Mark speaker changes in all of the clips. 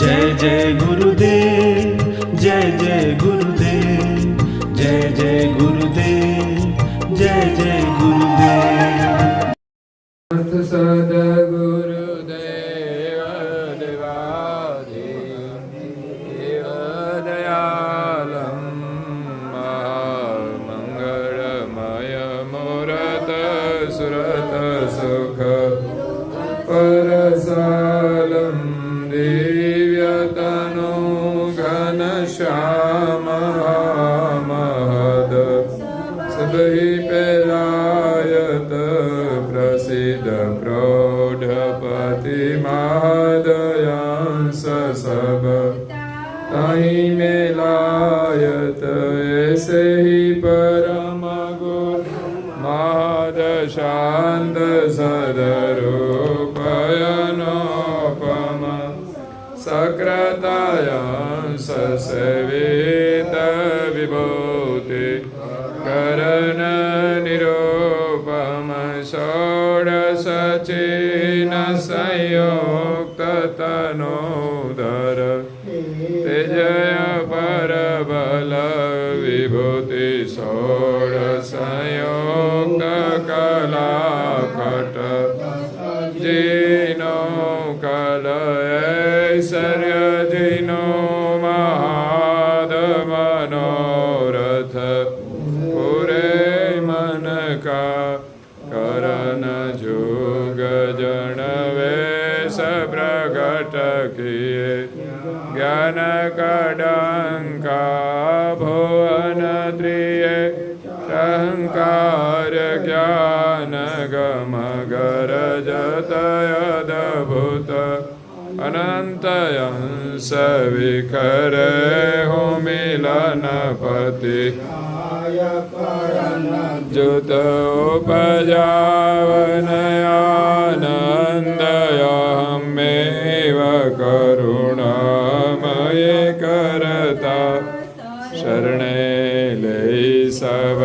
Speaker 1: जय जय गुरुदेव, जय जय गुरुदेव, जय जय गुरुदेव, जय जय गुरुदेव।
Speaker 2: सद्गुरुदेव देवादिदेव दयालं महामङ्गलमय मूरत सुरत सुख परसालं दिव्यतनु घनश्याम महद सदहि पेलायत प्रसिद्ध प्रौढ़पति महादयांस सब ताहि मेलायत ऐसे ही परम गुरु महाद शांत सदरूपयनोपम सकृतयांस सेवित विभूति करण निरूपम षोडशचिन संयुक्त तनोदर तेजय परबल विभूति षोडशयुक्त कलाकट जिनो कल ऐश्वर्य जिनो महाद मनोरथ पूरे मन का करण जुग जन वेश प्रगट किए ज्ञान कड़ंका भुवन त्रिय अहंकार ज्ञान गम गरजत अद्भुत अनंत अंश विखरे हो मिलनपति जुत उपजावनयानन्दयमेव करुणामये करता शरणे लई सभयांशयानन्त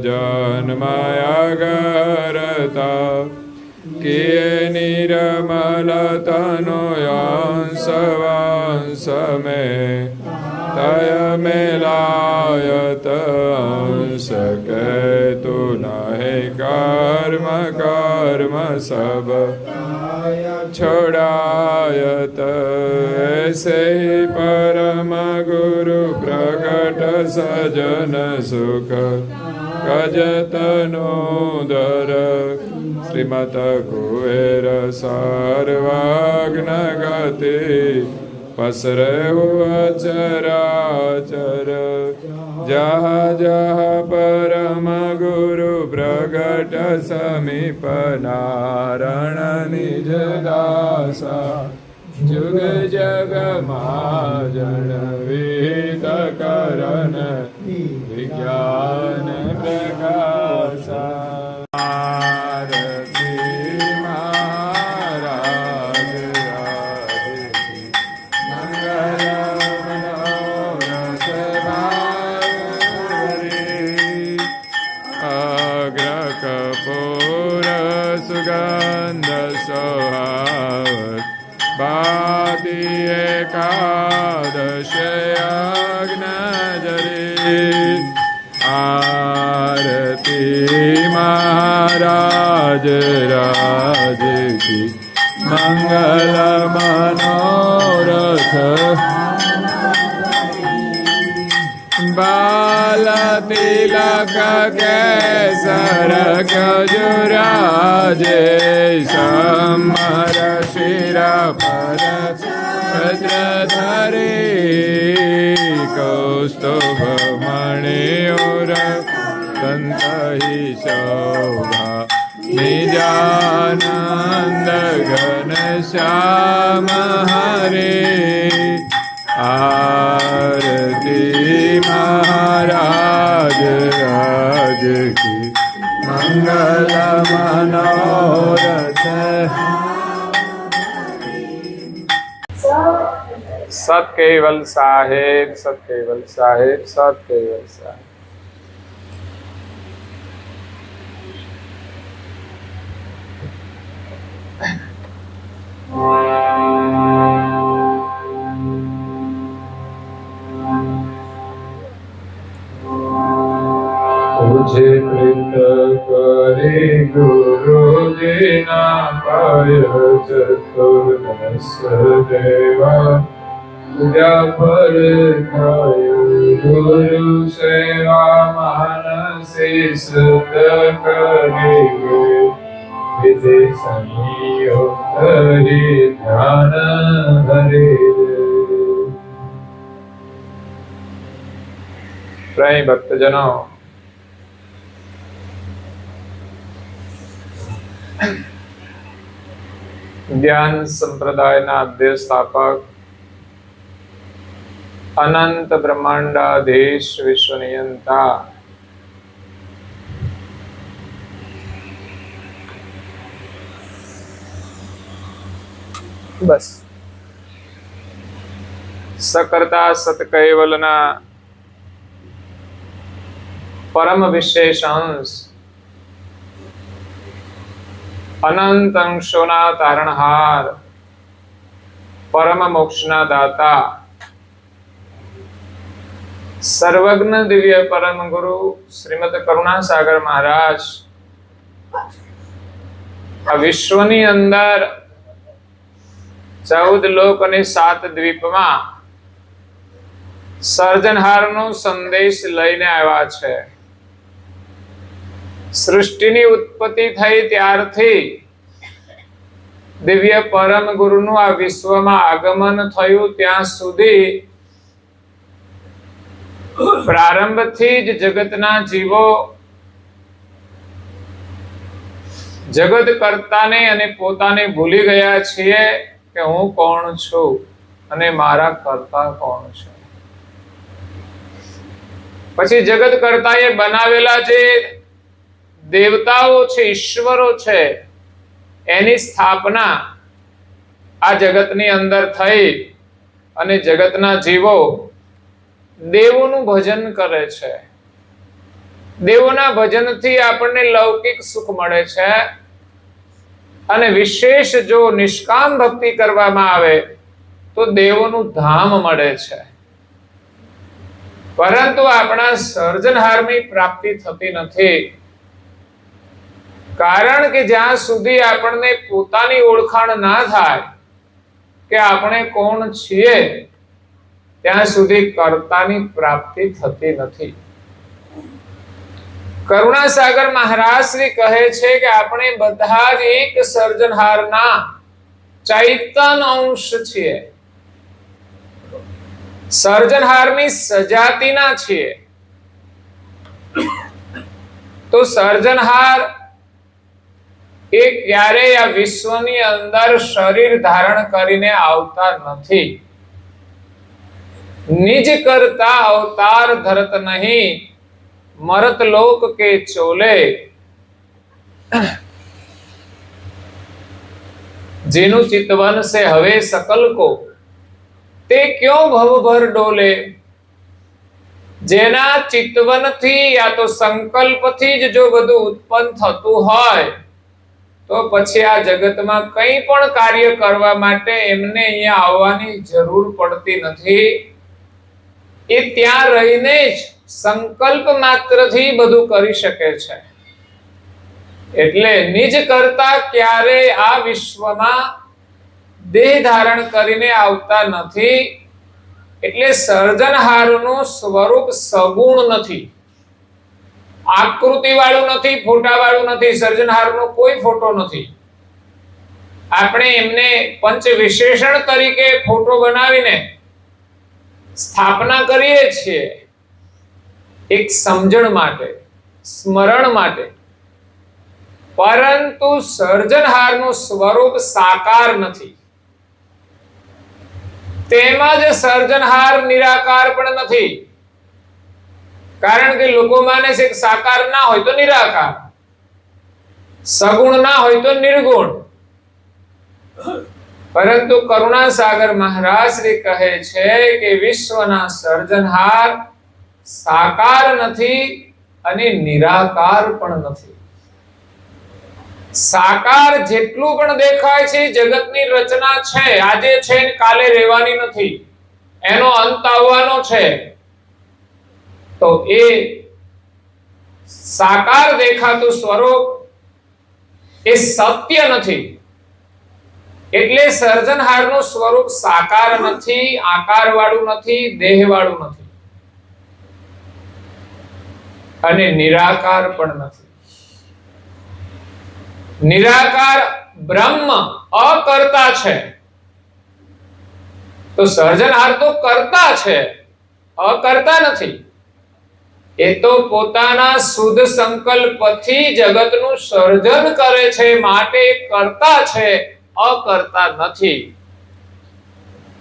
Speaker 2: जन्मया गरता किए निर्मल तनुयांश वांश में तय मेलायत अंश के तु नहे कर्म कर्म सब छोड़ायत ऐसे ही परम गुरु प्रकट सजन सुख कजतनोदर श्रीमत कुबेर सर्वज्ञ गति पसरे अचराचर जहाँ जहाँ परम गुरु प्रगट समीप नारायण निज दासा जुग जग महाजन विहित करण विज्ञान प्रकाशा सुगंध सोहावत बाती एकादश अग्नजरी आरती महाराज राज की मंगल मनोरथ बाल तिलक केसर खजुराजे समर शिर पर छत्रधरी कौस्तुभ मणियोर दंत ही शोभा निजानंद घन श्याम हरे आरती महाराज राज की मंगल मनोरथ सत केवल साहेब, सत केवल साहेब, सत केवल साहेब। જે કૃત કરી ગુરુજીના પાય ચતુર્દશ દેવા પૂજા ફળ થયું ગુરુ સેવા માનસી સુત કરી વિધિ સંયોગ કરી ધ્યાન હરે પ્રાય ભક્તજનો જ્ઞાન સંપ્રદાયના અધ્યક્ષ સ્થાપક અનંત બ્રહ્માંડાધીશ વિશ્વનિયંતા બસ સકર્તા સત્કૈવલના પરમ વિશેષ અંશ અનંત અંશોના તારણહાર પરમ મોક્ષના દાતા સર્વજ્ઞ દિવ્ય પરમ ગુરુ શ્રીમદ કરુણાસાગર મહારાજ આ વિશ્વની અંદર 14 લોક અને 7 દ્વીપમાં સર્જનહારનો સંદેશ લઈને આવ્યા છે. સૃષ્ટિની ઉત્પત્તિ થઈ ત્યારથી દિવ્ય પરમ ગુરુનું આ વિશ્વમાં આગમન થયું ત્યાં સુધી પ્રારંભથી જ જગતના જીવો જગત કરતાને અને પોતાને ભૂલી ગયા છીએ કે હું કોણ છું અને મારા કરતા કોણ છે. પછી જગત કરતાએ બનાવેલા જે દેવતાઓ છે, ઈશ્વરો છે, એની સ્થાપના આ જગતની અંદર થઈ અને જગતના જીવો દેવોનું ભજન કરે છે. દેવોના ભજનથી આપણને લૌકિક સુખ મળે છે અને વિશેષ જો નિષ્કામ ભક્તિ કરવામાં આવે તો દેવોનું ધામ મળે છે. પરંતુ આપણા સર્જનહારની પ્રાપ્તિ થતી નથી. કારણ કે જ્યાં સુધી આપણને પોતાની ઓળખાણ ના થાય કે આપણે કોણ છીએ ત્યાં સુધી કર્તાની પ્રાપ્તિ થતી નથી. કરુણાસાગર મહારાજ શ્રી કહે છે કે આપણે બધા જ એક સર્જનહારના ચૈતન્ય અંશ છીએ. સર્જનહારની સજાતિના છીએ. તો સર્જનહાર એ ક્યારેય આ વિશ્વની અંદર શરીર ધારણ કરીને આવતા નથી. નિજ કરતા અવતાર ધરત નહીં, મરત લોક કે ચોલે. જેનું ચિતવન સે હવે સકલ કો, તે ક્यों ભવ ભર ડોલે. જેના ચિતવનથી યા તો સંકલ્પથી જ જો બધું ઉત્પન્ન થતું હોય તો પછી આ જગતમાં કંઈ પણ કાર્ય કરવા માટે એમને અહીંયા આવવાની જરૂર પડતી નથી. એ ત્યાં રહીને જ સંકલ્પ માત્રથી બધું કરી શકે છે. એટલે નિજ કરતા ક્યારે આ વિશ્વમાં દેહ ધારણ કરીને આવતા નથી. એટલે સર્જનહારનું સ્વરૂપ સગુણ નથી, આકૃતિ વાળું નથી, ફોટા વાળું નથી. સર્જનહારનો કોઈ ફોટો નથી. આપણે એમને પંચ વિશેષણ તરીકે ફોટો બનાવીને સ્થાપના કરીએ છીએ એક સમજણ માટે, સ્મરણ માટે. પરંતુ સર્જનહારનું સ્વરૂપ સાકાર નથી. તેમજ સર્જનહાર નિરાકાર પણ નથી. કારણ કે લોકો માને છે કે સાકાર ના હોય તો નિરાકાર, સગુણ ના હોય તો નિર્ગુણ. પરંતુ કરુણાસાગર મહારાજ શ્રી કહે છે કે વિશ્વના સર્જનહાર સાકાર નથી અને નિરાકાર પણ નથી. સાકાર જેટલું પણ દેખાય છે જગતની રચના છે, આજે છે ને કાલે રહેવાની નથી, એનો અંત આવવાનો છે. તો એ સાકાર દેખાતું સ્વરૂપ એ સત્ય નથી, એટલે સર્જનહારનું સ્વરૂપ સાકાર નથી, આકારવાળું નથી, દેહવાળું નથી અને નિરાકાર પણ નથી. નિરાકાર બ્રહ્મ અકર્તા છે, તો સર્જનહાર તો કર્તા છે, અકર્તા નથી. એ તો પોતાના શુદ્ધ સંકલ્પથી જગતનું સર્જન કરે છે, માટે કર્તા છે, અકર્તા નથી.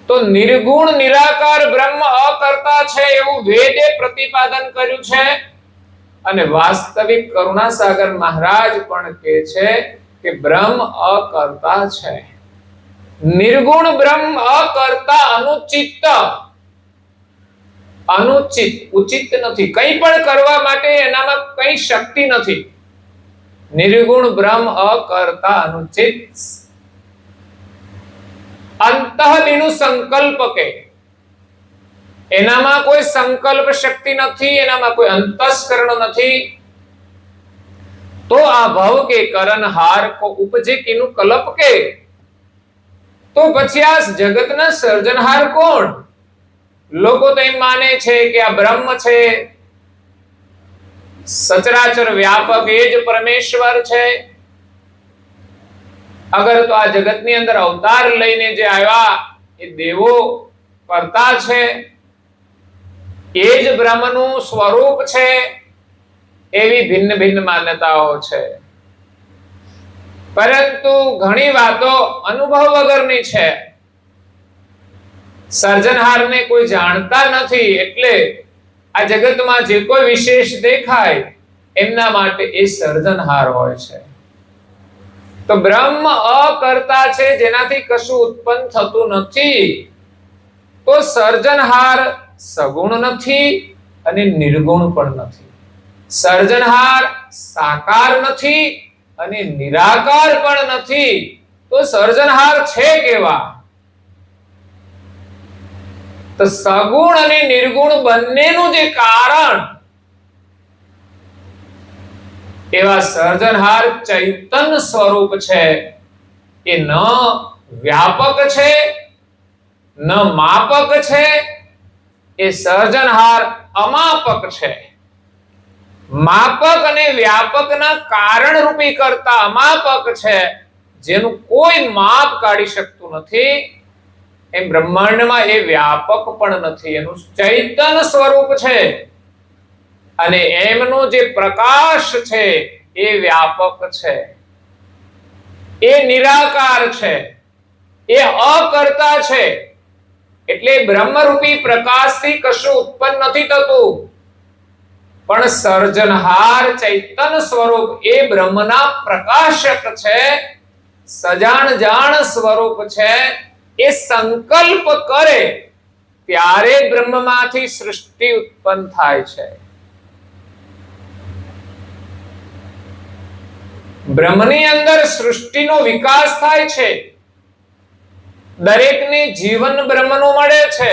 Speaker 2: તો નિર્ગુણ નિરાકાર બ્રહ્મ અકર્તા છે એવું વેદે પ્રતિપાદન કર્યું છે, અને વાસ્તવિક કરુણાસાગર મહારાજ પણ કહે છે કે બ્રહ્મ અકર્તા છે. નિર્ગુણ બ્રહ્મ અકર્તા અનુચિત, અનુચિત ઉચિત નથી, કંઈ પણ કરવા માટે એનામાં કઈ શક્તિ નથી. નિર્ગુણ બ્રહ્મ અકર્તા અનુચિત. અંતઃબિનુ સંકલ્પકે, એનામાં કોઈ સંકલ્પ શક્તિ નથી, એનામાં કોઈ અંતસ્કરણ નથી. તો આ ભવ કે કરનહાર કો ઉપજે કિનું કલ્પ કે, તો પછી આ જગતના સર્જનહાર કોણ? લોકો તો એમ માને છે કે આ બ્રહ્મ છે, સચરાચર વ્યાપક એ જ પરમેશ્વર છે. અગર તો આ જગતની અંદર અવતાર લઈને જે આવ્યા એ દેવો કરતા છે, એ જ બ્રહ્મનું સ્વરૂપ છે, એવી ભિન્ન ભિન્ન માન્યતાઓ છે. પરંતુ ઘણી વાતો અનુભવ વગરની છે. સર્જનહારને કોઈ જાણતા નથી, એટલે આ જગતમાં જે કોઈ વિશેષ દેખાય એમના માટે એ સર્જનહાર હોય છે. તો બ્રહ્મ અકર્તા છે, જેનાથી કશું ઉત્પન્ન થતું નથી. તો સર્જનહાર સગુણ નથી અને નિર્ગુણ પણ નથી. સર્જનહાર સાકાર નથી અને નિરાકાર પણ નથી. તો સર્જનહાર છે કેવા? તો સગુણ અને નિર્ગુણ બંનેનું જે કારણ એવા સર્જનહાર ચૈતન્ય સ્વરૂપ છે. એ ન વ્યાપક છે, ન માપક છે. એ સર્જનહાર અમાપક છે. માપક અને વ્યાપકના કારણ રૂપી કરતા અમાપક છે, જેનું કોઈ માપ કાઢી શકતું નથી. એમ બ્રહ્માંડમાં એ વ્યાપક પણ નથી, એનું ચૈતન્ય સ્વરૂપ છે. અને એમનો જે પ્રકાશ છે એ વ્યાપક છે, એ નિરાકાર છે, એ અકર્તા છે. એટલે બ્રહ્મરૂપી પ્રકાશથી કશું ઉત્પન્ન નથી થતું, પણ સર્જનહાર ચૈતન્ય સ્વરૂપ એ બ્રહ્મના પ્રકાશક છે, સજાણ જાણ સ્વરૂપ છે. એ સંકલ્પ કરે ત્યારે બ્રહ્મમાંથી સૃષ્ટિ ઉત્પન્ન થાય છે. બ્રહ્મની અંદર સૃષ્ટિનો વિકાસ થાય છે. દરેકને જીવન બ્રહ્મનું મળે છે,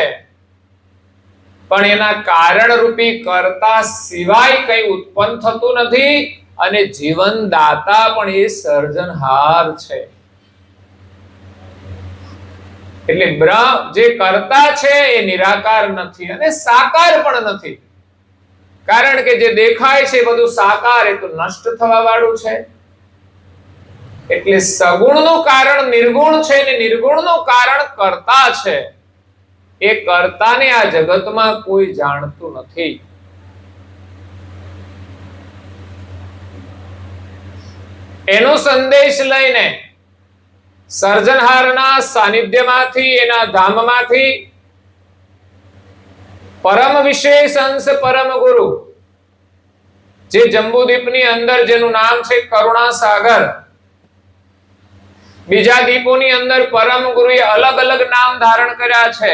Speaker 2: પણ એના કારણ રૂપી કર્તા સિવાય કઈ ઉત્પન્ન થતું નથી. અને જીવન દાતા પણ એ સર્જનહાર છે. એટલે બ્રહ્મ જે કર્તા છે એ નિરાકાર નથી અને સાકાર પણ નથી. કારણ કે જે દેખાય છે બધું સાકાર, એ તો નષ્ટ થવા વાળું છે. એટલે સગુણનું કારણ નિર્ગુણ છે ને નિર્ગુણનું કારણ કર્તા છે. એ કર્તાને આ જગતમાં કોઈ જાણતું નથી. એનો સંદેશ લઈને સર્જનહારના સાનિધ્યમાંથી, એના ધામમાંથી પરમ વિશેષ અંશ પરમ ગુરુ, જે જંબુદ્વીપની અંદર જેનું નામ છે કરુણા સાગર, બીજા દ્વીપોની અંદર પરમ ગુરુએ અલગ અલગ નામ ધારણ કર્યા છે.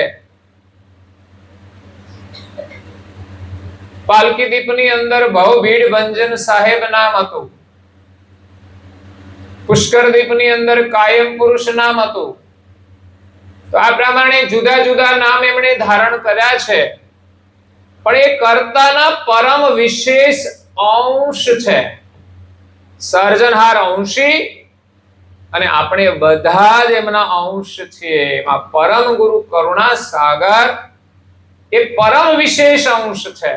Speaker 2: પાલકી દ્વીપની અંદર ભવભીડ ભંજન સાહેબ નામ હતું. પુષ્કર દ્વીપની અંદર કાયમ પુરુષ નામ હતું. તો આ પ્રમાણે જુદા જુદા નામ એમણે ધારણ કર્યા છે. પણ એ કર્તાના પરમ વિશેષ અંશ છે. સર્જનહાર અંશી અને આપણે બધા જ એમના અંશ છીએ. એમાં પરમ ગુરુ કરુણા સાગર એ પરમ વિશેષ અંશ છે,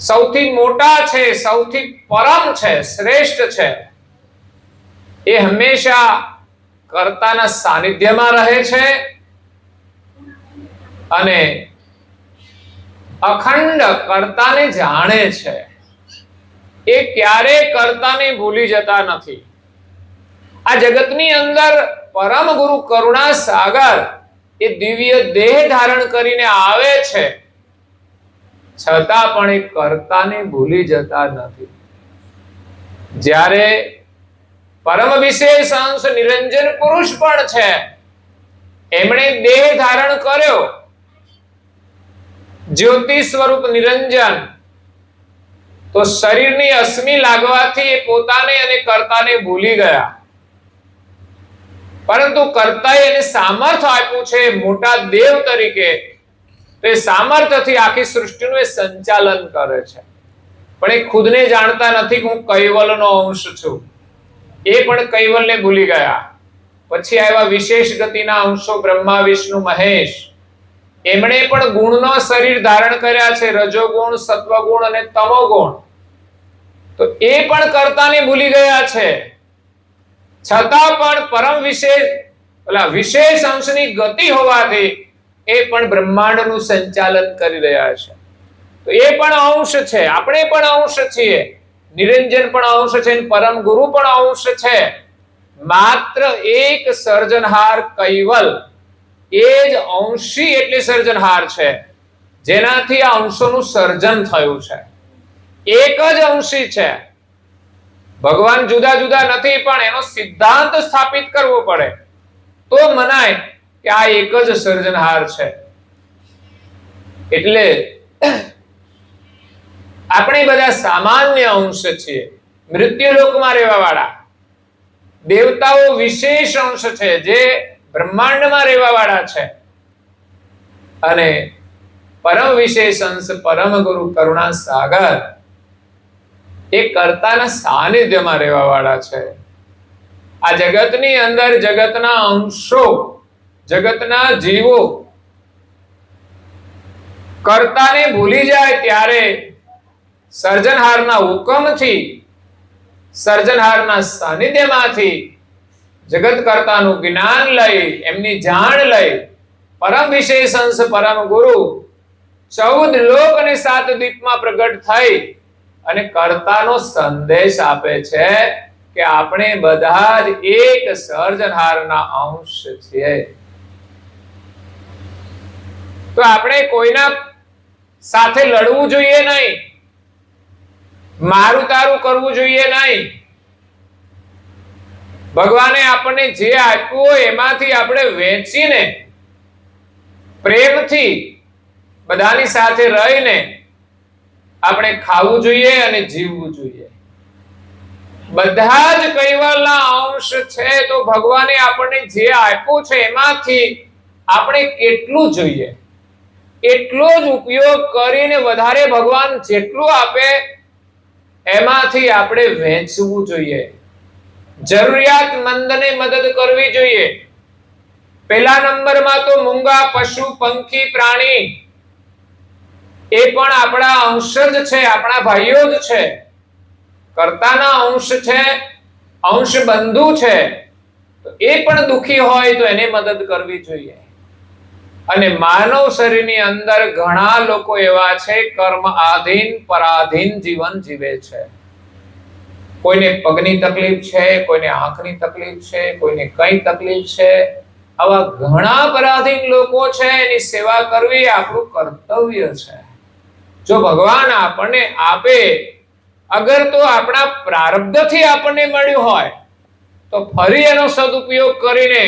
Speaker 2: સૌથી મોટા છે, સૌથી પરમ છે, શ્રેષ્ઠ છે. એ હંમેશા કર્તાના સાનિધ્યમાં રહે છે અને અખંડ કર્તાને જાણે છે. એ ક્યારે કર્તાને ભૂલી જતા નથી. આ જગતની અંદર પરમ ગુરુ કરુણા સાગર એ દિવ્ય દેહ ધારણ કરીને આવે છે, છતાં પણ એ કર્તાને ભૂલી જતા નથી. જ્યારે પરમ વિશેષ અંશ નિરંજન પુરુષ પણ છે, એમણે દેહ ધારણ કર્યો, જ્યોતિ સ્વરૂપ નિરંજન, તો શરીરની અસ્મિ લાગવાથી એ પોતાને અને કર્તાને ભૂલી ગયા. પરંતુ કર્તાએ એને સામર્થ્ય આપ્યું છે મોટા દેવ તરીકે, તો એ સામર્થ્યથી આખી સૃષ્ટિનું એ સંચાલન કરે છે. પણ એ ખુદને જાણતા નથી કે હું કૈવલનો અંશ છું. એ પણ કૈવલને ભૂલી ગયા. પછી આવ્યા વિશેષ ગતિના અંશો બ્રહ્મા વિષ્ણુ મહેશ. એમણે પણ ગુણનો શરીર ધારણ કર્યા છે, રજોગુણ, સત્વગુણ અને તમોગુણ. તો એ પણ કર્તાને ભૂલી ગયા છે, છતાં પણ પરમ વિશેષ અંશની ગતિ હોવાથી એ પણ બ્રહ્માંડનું સંચાલન કરી રહ્યા છે. તો એ પણ અંશ છે, આપણે પણ અંશ છીએ, નિરંજન પણ અંશ છે, પરમ ગુરુ પણ અંશ છે. માત્ર એક સર્જનહાર કૈવલ એ જ અંશી એટલે સર્જનહાર છે, જેનાથી આ અંશોનું સર્જન થયું છે. એક જ અંશી છે. ભગવાન જુદા જુદા નથી, પણ એનો સિદ્ધાંત સ્થાપિત કરવો પડે તો મનાય કે આ એક જ સર્જનહાર છે. એટલે આપણે બધા સામાન્ય અંશ છીએ, મૃત્યુલોકમાં રહેવા વાળા. દેવતાઓ વિશેષ અંશ છે, જે બ્રહ્માંડમાં રહેવા વાળા છે. અને પરમ વિશેષ અંશ પરમ ગુરુ કરુણા સાગર એ કર્તાના સાનિધ્યમાં રહેવા વાળા છે. આ જગતની અંદર જગતના અંશો, જગતના જીવો કર્તાને ભૂલી જાય ત્યારે સર્જનહારના હુકમથી, સર્જનહારના સાનિધ્યમાંથી જગત કર્તાનું જ્ઞાન લઈ, એમની જાણ લઈ, પરમ વિશેષ અંશ પરમ ગુરુ 14 લોક અને 7 દીપમાં પ્રગટ થઈ અને કર્તાનો સંદેશ આપે છે કે આપણે બધા જ એક સર્જનહારના અંશ છીએ. તો આપણે કોઈના સાથે લડવું જોઈએ નહીં, મારું તારું કરવું જોઈએ નહીં. ભગવાને આપણને જે આપ્યું હોય એમાંથી આપણે વહેંચીને પ્રેમથી બધાની સાથે રહીને આપણે ખાવું જોઈએ અને જીવવું જોઈએ. બધા જ કૈવલના અંશ છે, તો ભગવાને આપણને જે આપ્યું છે એમાંથી આપણે કેટલું જોઈએ એટલો જ ઉપયોગ કરીને વધારે ભગવાન જેટલું આપે એમાંથી આપણે વહેંચવું જોઈએ. જરૂરિયાતમંદને મદદ કરવી જોઈએ. પહેલા નંબરમાં તો મૂંગા, પશુ, પંખી, પ્રાણી એ પણ આપણા અંશ જ છે, આપણા ભાઈઓ જ છે, કર્તાના અંશ છે, અંશ બંધુ છે. તો એ પણ દુખી હોય તો એને મદદ કરવી જોઈએ. અને માનવ શરીરની અંદર ઘણા લોકો એવા છે કર્મ આધીન, પરાધીન જીવન જીવે છે. કોઈને પગની તકલીફ છે, કોઈને આંખની તકલીફ છે, કોઈને કઈ તકલીફ છે. આવા ઘણા પરાધીન લોકો છે, એની સેવા કરવી આપણું કર્તવ્ય છે. જો ભગવાન આપણને આપે, અગર તો આપણા પ્રારબ્ધથી આપણને મળ્યું હોય તો ફરી એનો સદુપયોગ કરીને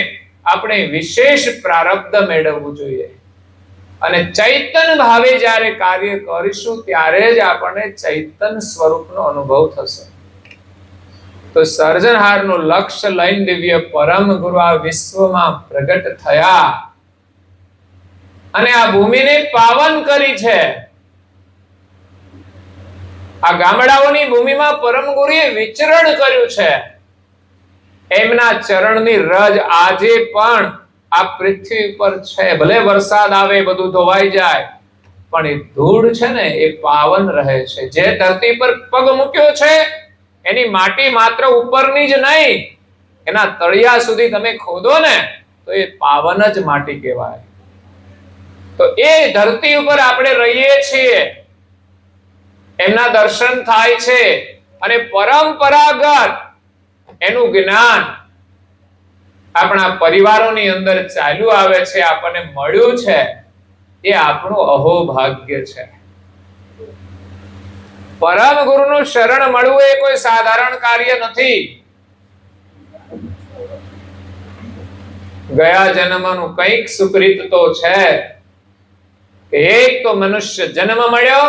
Speaker 2: આપણે વિશેષ પ્રારબ્ધ મેળવવું જોઈએ. અને ચૈતન્ય ભાવે જ્યારે કાર્ય કરીશું ત્યારે જ આપણને ચૈતન્ય સ્વરૂપનો અનુભવ થશે. તો સર્જનહારનું લક્ષ્ય લઈને દિવ્ય પરમ ગુરુ આ વિશ્વમાં પ્રગટ થયા અને આ ભૂમિને પાવન કરી છે. આ ગામડાઓની ભૂમિમાં પરમ ગુરુએ વિચરણ કર્યું છે. એમના ચરણની રજ આજે પણ આ પૃથ્વી પર છે. ભલે વરસાદ આવે, બધું ધોવાઈ જાય, પણ એ ધૂળ છે ને એ પાવન રહે છે. જે ધરતી પર પગ મૂક્યો છે એની માટી માત્ર ઉપરની જ નહીં, એના તળિયા સુધી તમે ખોદો ને તો એ પાવન જ માટી કહેવાય. તો એ ધરતી ઉપર આપણે રહીએ છીએ, એમના દર્શન થાય છે અને પરંપરાગત એનું જ્ઞાન આપણા પરિવારોની અંદર ચાલ્યું આવે છે, આપણને મળ્યું છે. એ આપણું અહોભાગ્ય છે. પરમ ગુરુનું શરણ મળવું એ કોઈ સાધારણ કાર્ય નથી. ગયા જન્મનું કંઈક સુકૃત તો છે કે એક તો મનુષ્ય જન્મ મળ્યો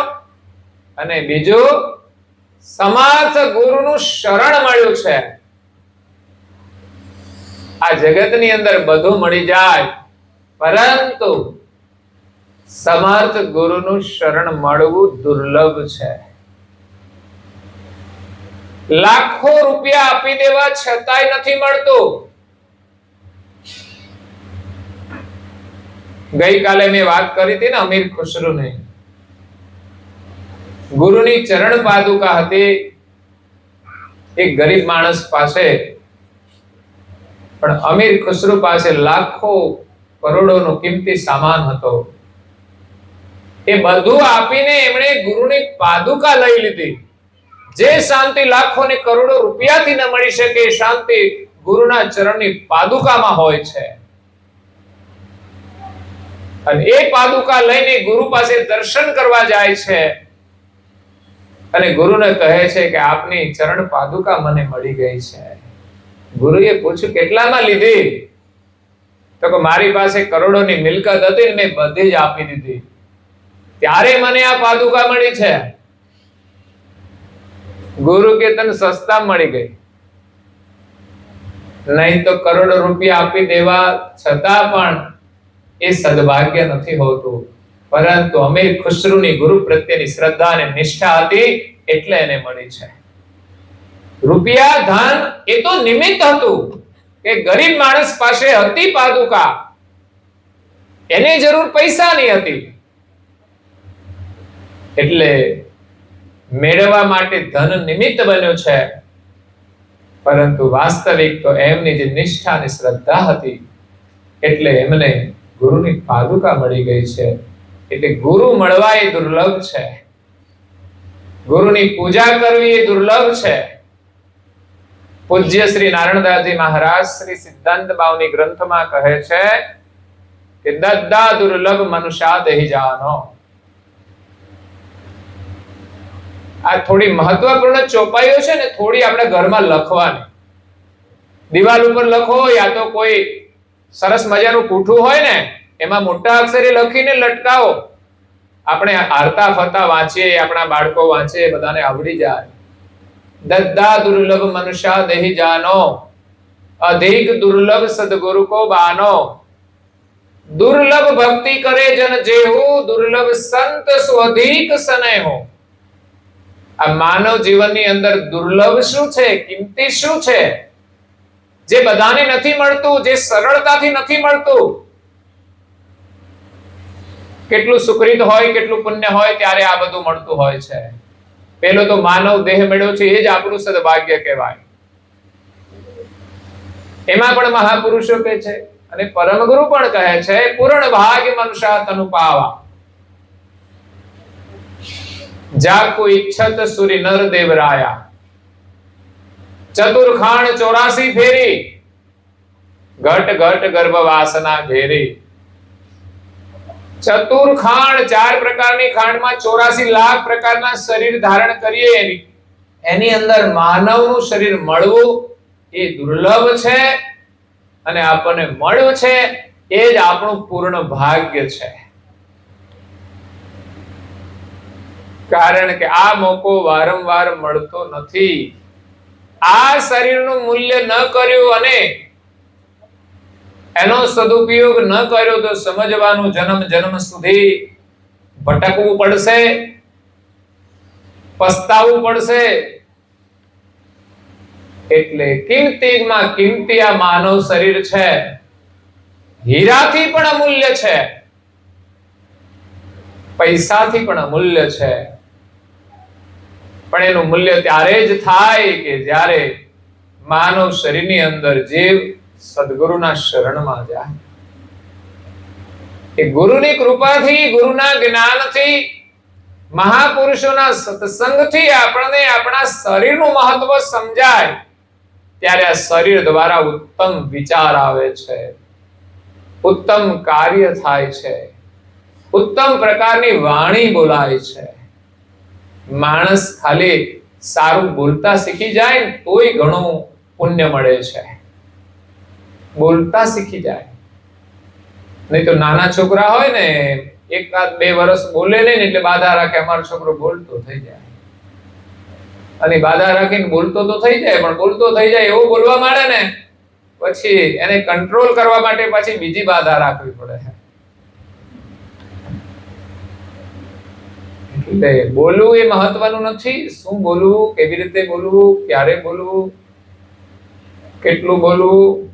Speaker 2: અને બીજું સમર્થ ગુરુનું શરણ મળ્યું છે. આ જગતની અંદર બધું મળી જાય, પરંતુ સમર્થ ગુરુનું શરણ મળવું દુર્લભ છે. લાખો રૂપિયા આપી દેવા છતાંય નથી મળતું. ગઈકાલે મેં વાત કરી હતી ને અમીર ખુસરોની. ગુરુની ચરણ પાદુકા હતી એક ગરીબ માણસ પાસે, પણ અમીર ખુસરો પાસે લાખો કરોડોનો કિંમતી સામાન હતો. એ બધું આપીને એમણે ગુરુની પાદુકા લઈ લીધી. જે શાંતિ લાખો ને કરોડો રૂપિયાથી ન મળી શકે, એ શાંતિ ગુરુના ચરણની પાદુકામાં હોય છે. અને એ પાદુકા લઈને ગુરુ પાસે દર્શન કરવા જાય છે અને ગુરુને કહે છે કે આપની ચરણ પાદુકા મને મળી ગઈ છે. ગુરુએ પૂછ્યું કેટલામાં લીધી? તો કે મારી પાસે કરોડોની મિલકત હતી ને મેં બધી જ આપી દીધી, ત્યારે મને આ પાદુકા મળી છે. ગુરુ કે તને સસ્તા મળી ગઈ, નહીં તો કરોડો રૂપિયા આપી દેવા છતાં પણ એ સદભાગ્ય નથી હોતું. પરંતુ અમીર ખુસરોની ગુરુ પ્રત્યેની શ્રદ્ધા અને નિષ્ઠા હતી એટલે એને મળી છે. રૂપિયા ધન એ તો નિમિત્ત હતું કે ગરીબ માણસ પાસે હતી પાદુકા, એને જરૂર પૈસાની હતી, એટલે મેળવવા માટે ધન નિમિત્ત બન્યું છે. પરંતુ વાસ્તવિક તો એમની જે નિષ્ઠા અને શ્રદ્ધા હતી એટલે એમને ગુરુની પાદુકા મળી ગઈ છે. એટલે ગુરુ મળવા એ દુર્લભ છે, ગુરુની પૂજા કરવી એ દુર્લભ છે. પૂજ્ય શ્રી નારાયણદાસજી મહારાજ શ્રી સિદ્ધાંત બાવની ગ્રંથમાં કહે છે કે દદ્દા દુર્લભ મનુષ્યા દેહી જાનો. આ થોડી મહત્વપૂર્ણ ચોપાઈઓ છે ને, થોડી આપણે ઘરમાં લખવાની. દિવાલ ઉપર લખો યા તો કોઈ સરસ મજાનું કૂઠું હોય ને એમાં મોટા અક્ષરે લખીને લટકાવો. આપણે હારતા ફરતા વાંચીએ, આપણા બાળકો વાંચે, બધાને આવડી જાય. દદ્દા દુર્લભ મનુષ્યા દેહી જાનો, અધિક દુર્લભ સદગુરુ કો બાનો. દુર્લભ ભક્તિ કરે જન જેહુ, દુર્લભ સંત સુ અધિક સનેહો. આ માનવ જીવનની અંદર દુર્લભ શું છે, કિંમતી શું છે, જે બધાને નથી મળતું, જે સરળતાથી નથી મળતું. કેટલું સુકૃત હોય, કેટલું પુણ્ય હોય ત્યારે આ બધું મળતું હોય છે. પેલો તો માનવ દેહ મળ્યો છે, એ જ આપણું સદભાગ્ય કહેવાય. એમાં પણ મહાપુરુષો કહે છે અને પરમ ગુરુ પણ કહે છે પૂર્ણ ભાગ્ય મનુષ્ય તનુ પાવા. જાકો ઈચ્છત સુરી નર દેવરાયા, ચતુર્ખાણ 84 ફેરી, ઘટ ઘટ ગર્ભ વાસના ઘેરી. ચતુર્ખાણ 4 પ્રકારની ખાંડમાં 84 લાખ પ્રકારના શરીર ધારણ કરીએ, એની અંદર માનવનું શરીર મળવું એ દુર્લભ છે અને આપણને મળ્યું છે એ જ આપણું પૂર્ણ ભાગ્ય છે. કારણ કે આ મોકો વારંવાર મળતો નથી. આ શરીરનું મૂલ્ય ન કર્યું અને એનો સદુપયોગ ન કર્યો તો સમજવાનું જન્મ જન્મ સુધી ભટકવું પડશે. પસ્તાવવું પડશે. એટલે કિંમતીમાં કિંમતી આ માનવ શરીર છે, હીરાથી પણ અમૂલ્ય છે, પૈસાથી પણ અમૂલ્ય છે. પણ એનું મૂલ્ય ત્યારે જ થાય કે જ્યારે માનવ શરીરની અંદર જીવ સદગુરુના શરણમાં જાય. એ ગુરુની કૃપાથી, ગુરુના જ્ઞાનથી, મહાપુરુષોના સત્સંગથી આપણને આપણા શરીરનું મહત્વ સમજાય. ત્યારે આ શરીર દ્વારા ઉત્તમ વિચાર આવે છે, ઉત્તમ કાર્ય થાય છે, ઉત્તમ પ્રકારની વાણી બોલાય છે. માણસ ખાલી સારું બોલતા શીખી જાય તોય ઘણું પુણ્ય મળે છે. બોલતા શીખી જાય. નહીં તો નાના છોકરા હોય ને, 1-2 વર્ષ બોલે નહીં એટલે બાધા રાખે, અમારો છોકરો બોલતો થઈ જાય. અને બાધા રાખીને બોલતો તો થઈ જાય, પણ બોલતો થઈ જાય એવું બોલવા માંડે ને પછી એને કંટ્રોલ કરવા માટે પછી બીજી બાધા રાખવી પડે. એટલે બોલવું એ મહત્વનું નથી. શું બોલવું, કેવી રીતે બોલવું, ક્યારે બોલવું, કેટલું બોલવું,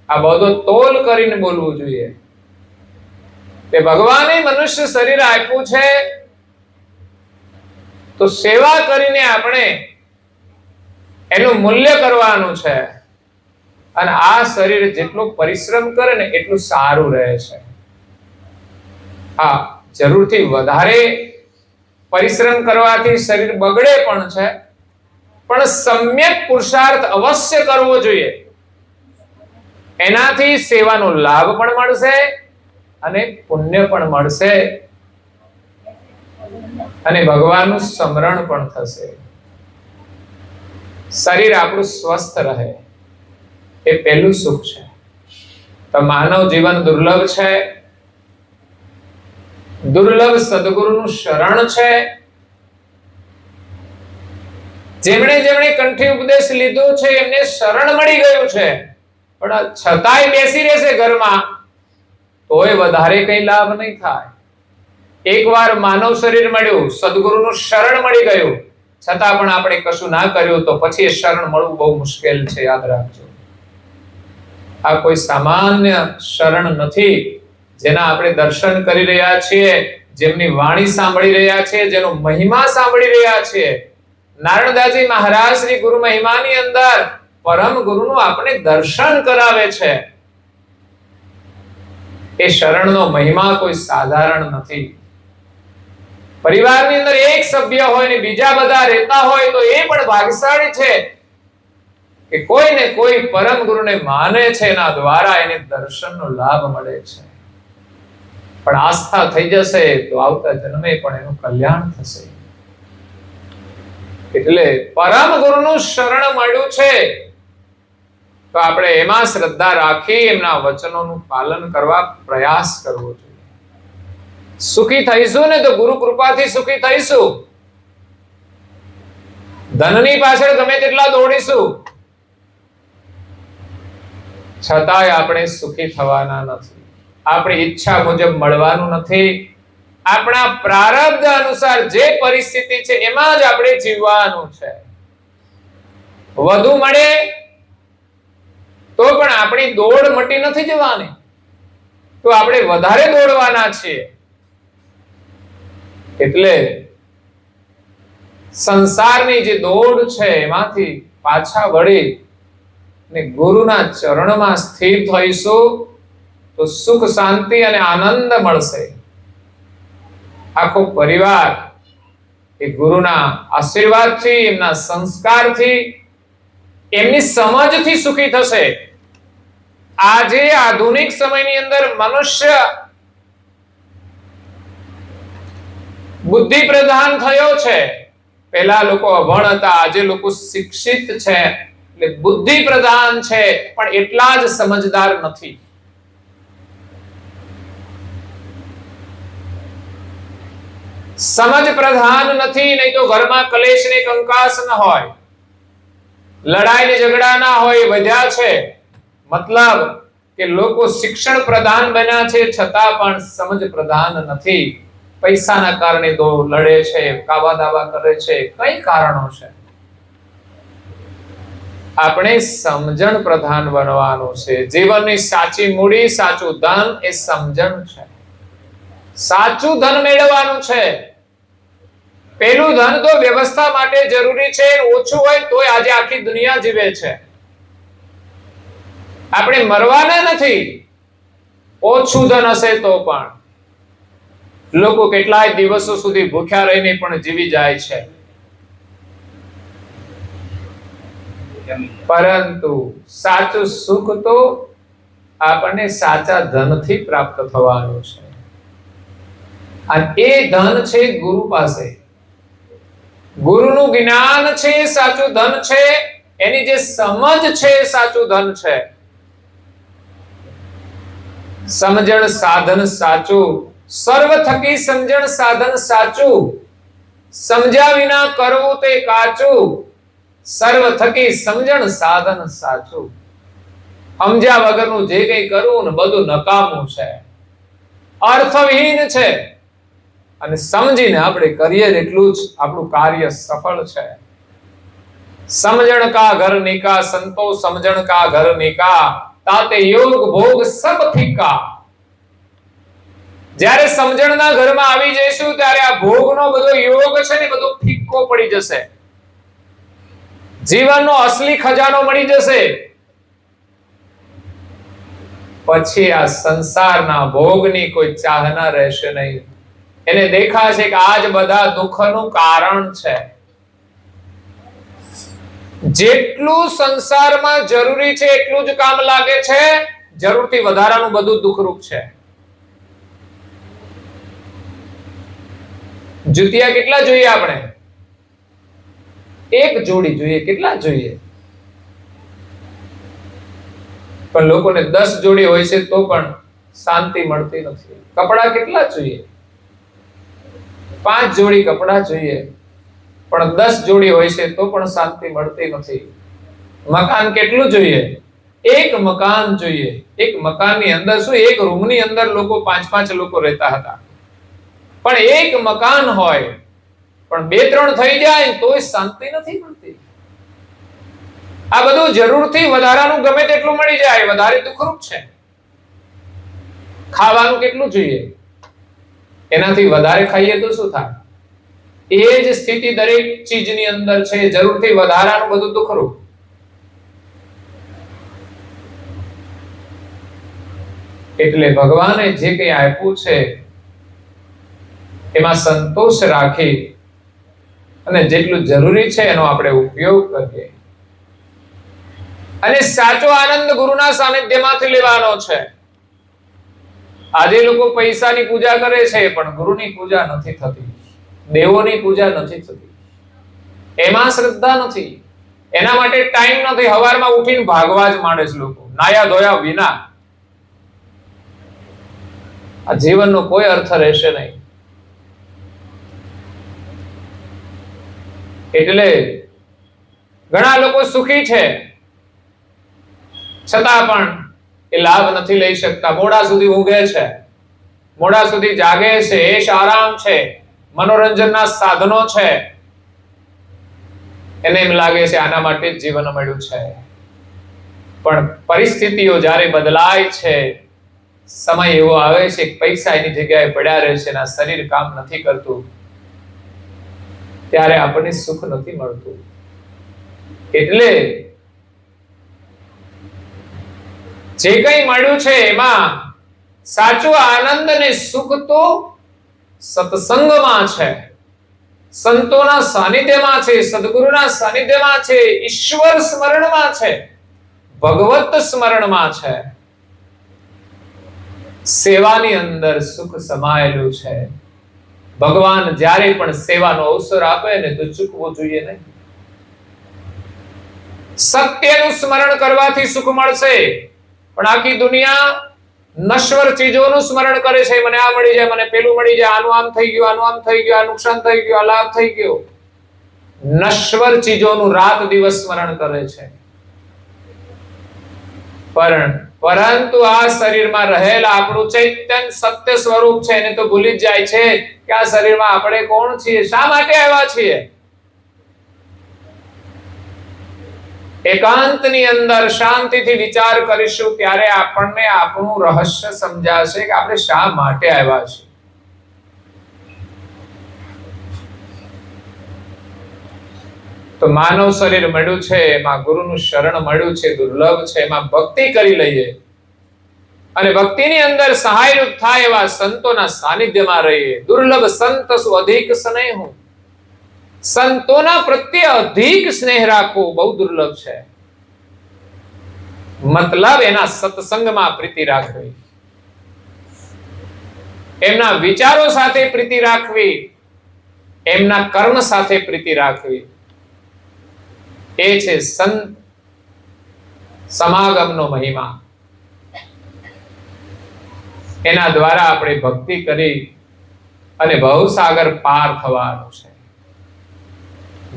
Speaker 2: આ બધો તોલ કરીને બોલવું જોઈએ. કે ભગવાને મનુષ્ય શરીર આપ્યું છે તો સેવા કરીને આપણે એનું મૂલ્ય કરવાનું છે. અને આ શરીર જેટલો પરિશ્રમ કરે ને એટલું સારું રહે છે. હા, જરૂરથી વધારે પરિશ્રમ કરવાથી શરીર બગડે પણ છે, પણ સમ્યક પુરુષાર્થ અવશ્ય કરવો જોઈએ. એનાથી સેવાનો લાભ પણ મળશે અને પુણ્ય પણ મળશે અને ભગવાનનું સ્મરણ પણ થશે. શરીર આપણું સ્વસ્થ રહે એ પહેલું સુખ છે. તો માનવ જીવન દુર્લભ છે, દુર્લભ સદગુરુનું શરણ છે. જેમણે જેમણે કંઠી ઉપદેશ લીધો છે એમને શરણ મળી ગયું છે, પણ છતાંય બેસી રહેશે ઘરમાં તોય વધારે કઈ લાભ નહીં થાય. એકવાર માનવ શરીર મળ્યું, સદગુરુનું શરણ મળી ગયું, છતાં પણ આપણે કશું ના કર્યું તો પછી એ શરણ મળવું બહુ મુશ્કેલ છે. યાદ રાખજો, આ કોઈ સામાન્ય શરણ નથી. જેના આપણે દર્શન કરી રહ્યા છીએ, જેમની વાણી સાંભળી રહ્યા છીએ, જેનો મહિમા સાંભળી રહ્યા છીએ. નારણદાસજી મહારાજ શ્રી ગુરુ મહિમાની અંદર પરમ ગુરુનું આપણે દર્શન કરાવે છે. એ શરણનો મહિમા કોઈ સાધારણ નથી. પરિવારની અંદર એક સભ્ય હોય ને બીજા બધા રહેતા હોય તો એ પણ ભાગ્યશાળી છે કે કોઈ ને કોઈ પરમ ગુરુને માને છે, એના દ્વારા એને દર્શનનો લાભ મળે છે. પણ આસ્થા થઈ જશે તો આવતા જન્મે પણ એનું કલ્યાણ થશે. એટલે પરમ ગુરુનું શરણ મળ્યું છે તો આપણે એમાં શ્રદ્ધા રાખી એમના વચનોનું પાલન કરવા પ્રયાસ કરવો જોઈએ. સુખી થઈશું ને તો ગુરુ કૃપાથી સુખી થઈશું. ધનની પાછળ ગમે તેટલા દોડીશું છતાંય આપણે સુખી થવાના નથી. આપણી ઈચ્છા મુજબ મળવાનું નથી. આપણા પ્રારબ્ધ અનુસાર જે પરિસ્થિતિ છે એમાં જ આપણે જીવવાનું છે. વધુ મળે તો પણ આપણી દોડ મટી નથી જવાની, તો આપણે વધારે દોડવાના છીએ. એટલે સંસારની જે દોડ છે એમાંથી પાછા વળી ને ગુરુના ચરણમાં સ્થિર થઈશું તો સુખ, શાંતિ અને આનંદ મળશે. આખો પરિવાર એ ગુરુના આશીર્વાદથી, એમના સંસ્કારથી, એમની સમજથી સુખી થશે. આજે આધુનિક સમયની અંદર મનુષ્ય બુદ્ધિ પ્રધાન થયો છે. પહેલા લોકો અભણ હતા, આજે લોકો શિક્ષિત છે એટલે બુદ્ધિ પ્રધાન છે, પણ એટલા જ સમજદાર નથી. સમજ પ્રધાન નથી, નહીં તો ઘરમાં કલેશ ને કંકાસ ન હોય, લડાઈ ને ઝઘડા ના હોય, વધ્યા છે. મતલબ કે લોકો શિક્ષણ પ્રધાન બન્યા છે છતાં પણ સમજ પ્રધાન નથી. પૈસાના કારણે લડે છે, કાવા દાવા કરે છે, કઈ કારણો છે? આપણે સમજણ પ્રધાન બનવાનું છે. જીવનની સાચી મૂડી, સાચું ધન એ સમજણ છે. સાચું ધન મેળવવાનું છે. પેલું ધન તો વ્યવસ્થા માટે જરૂરી છે, ઓછું હોય તોય આજે આખી દુનિયા જીવે છે. આપણે મરવાના નથી. ઓછું ધન હશે તો પણ લોકો કેટલાય દિવસો સુધી ભૂખ્યા રહીને પણ જીવી જાય છે. પરંતુ સાચું સુખ તો આપણને સાચા ધનથી પ્રાપ્ત થવાનું છે. અને એ ધન છે ગુરુ પાસે. ગુરુનું જ્ઞાન છે સાચું ધન છે. એની જે સમજ છે સાચું ધન છે. સમજણ સાધન સાચું, સર્વ થકી સમજણ સાધન સાચું. સમજ્યા વિના કરવું તે કાચું, સર્વ થકી સમજણ સાધન સાચું. સમજ્યા વગરનું જે કંઈ કરવું ને બધું નકામું છે, અર્થવિહીન છે. અને સમજીને આપણે કરીએ એટલું જ આપણું કાર્ય સફળ છે. સમજણ કા ઘર નિકા, સંતો સમજણ કા ઘર નિકા, તાતે યોગ ભોગ સબ ફીકા. જ્યારે સમજણના ઘરમાં આવી જઈશું ત્યારે આ ભોગનો બધો યોગ છે ને બધો ફીકો પડી જશે. જીવનનો અસલી ખજાનો મળી જશે. પછી આ સંસારના ભોગની કોઈ ચાહના રહેશે નહીં. એને દેખાશે કે આજ બધા દુઃખનું કારણ છે. જેટલું સંસારમાં જરૂરી છે એટલું જ કામ લાગે છે, જરૂરથી વધારાનું બધું દુઃખરૂપ છે. જુતિયા કેટલા જોઈએ આપણે? એક જોડી જોઈએ. કેટલા જોઈએ? પણ લોકોને 10 જોડી હોય છે તો પણ શાંતિ મળતી નથી. કપડા કેટલા જોઈએ? 5 જોડી કપડા જોઈએ, પણ 10 જોડી હોય છે તો પણ શાંતિ મળતી નથી. મકાન કેટલું જોઈએ? એક મકાન જોઈએ. એક મકાનની અંદર શું, એક રૂમની અંદર લોકો 5-5 લોકો રહેતા હતા. પણ એક મકાન હોય પણ 2-3 થઈ જાય તોય શાંતિ નથી મળતી. આ બધું જરૂરથી વધારાનું ગમે તેટલું મળી જાય વધારે દુઃખરૂપ છે. ખાવાનું કેટલું જોઈએ? એનાથી વધારે ખાઈએ તો શું થાય? એ જ સ્થિતિ દરેક ચીજની અંદર છે. જરૂરથી વધારાનું બધું દુઃખરૂપ. એટલે ભગવાને જે કંઈ આપ્યું છે એમાં સંતોષ રાખી અને જેટલું જરૂરી છે એનો આપણે ઉપયોગ કરીએ. અને સાચો આનંદ ગુરુના સાનિધ્યમાંથી લેવાનો છે. આજે લોકો પૈસાની પૂજા કરે છે પણ ગુરુની પૂજા નથી થતી, દેવોની પૂજા નથી થતી. એમાં શ્રદ્ધા નથી, એના માટે ટાઈમ નથી. સવારમાં ઉઠીને ભાગવા જ માંડે છે લોકો, નાયા ધોયા વિના. આ જીવનનો કોઈ અર્થ રહેશે નહીં. એટલે ઘણા લોકો સુખી છે છતાં પણ એ લાભ નથી લઈ શકતા. મોડા સુધી ઊંઘે છે, મોડા સુધી જાગે છે, એશ આરામ છે, મનોરંજનના સાધનો છે. એને એમ લાગે છે આના માટે જ જીવન મળ્યું છે. પણ પરિસ્થિતિઓ જ્યારે બદલાય છે, સમય એવો આવે છે કે પૈસા એની જગ્યાએ પડ્યા રહે છે, એના શરીર કામ નથી કરતું, ત્યારે આપણને સુખ નથી મળતું. એટલે જે કંઈ મળ્યું છે એમાં સાચો આનંદ અને સુખ તો સત્સંગમાં છે, સંતોના સાનિધ્યમાં છે, સદગુરુના સાનિધ્યમાં છે, ઈશ્વર સ્મરણમાં છે, ભગવત સ્મરણમાં છે. સેવાની અંદર સુખ સમાયેલું છે. ભગવાન જ્યારે પણ સેવાનો અવસર આપે ને તો ચૂકવું જોઈએ નહીં. સત્યનું સ્મરણ કરવાથી સુખ મળશે. પણ આખી દુનિયા નશ્વર ચીજોનું સ્મરણ કરે છે. મને આ મળી જાય, મને પેલું મળી જાય, આનું આમ થઈ ગયું, આનું આમ થઈ ગયું, આ નુકસાન થઈ ગયું, આ લાભ થઈ ગયો. નશ્વર ચીજોનું રાત દિવસ સ્મરણ કરે છે. પરંતુ આ શરીરમાં રહેલા આપણું ચૈતન્ય સત્ય સ્વરૂપ છે એને તો ભૂલી જ જાય છે કે આ શરીરમાં આપણે કોણ છીએ, શા માટે આવ્યા છીએ. એકાંતની અંદર શાંતિથી વિચાર કરીશું ત્યારે આપણને આપણું રહસ્ય સમજાશે કે આપણે શા માટે આવ્યા છીએ. તો માનવ શરીર મળ્યું છે, એમાં ગુરુનું શરણ મળ્યું છે, દુર્લભ છે, એમાં ભક્તિ કરી લઈએ અને ભક્તિની અંદર સહાયરૂપ થાય એવા સંતોના સાનિધ્યમાં રહીએ. દુર્લભ સંત સુ અધિક સ્નેહ, સંતોના પ્રત્યે અધિક સ્નેહ રાખવું બહુ દુર્લભ છે. મતલબ એના સત્સંગમાં પ્રીતિ રાખવી, એમના વિચારો સાથે પ્રીતિ રાખવી, એમના કર્મ સાથે પ્રીતિ રાખવી. એ છે સંત સમાગમનો મહિમા. એના દ્વારા આપણે ભક્તિ કરી અને ભવસાગર પાર થવાનું છે.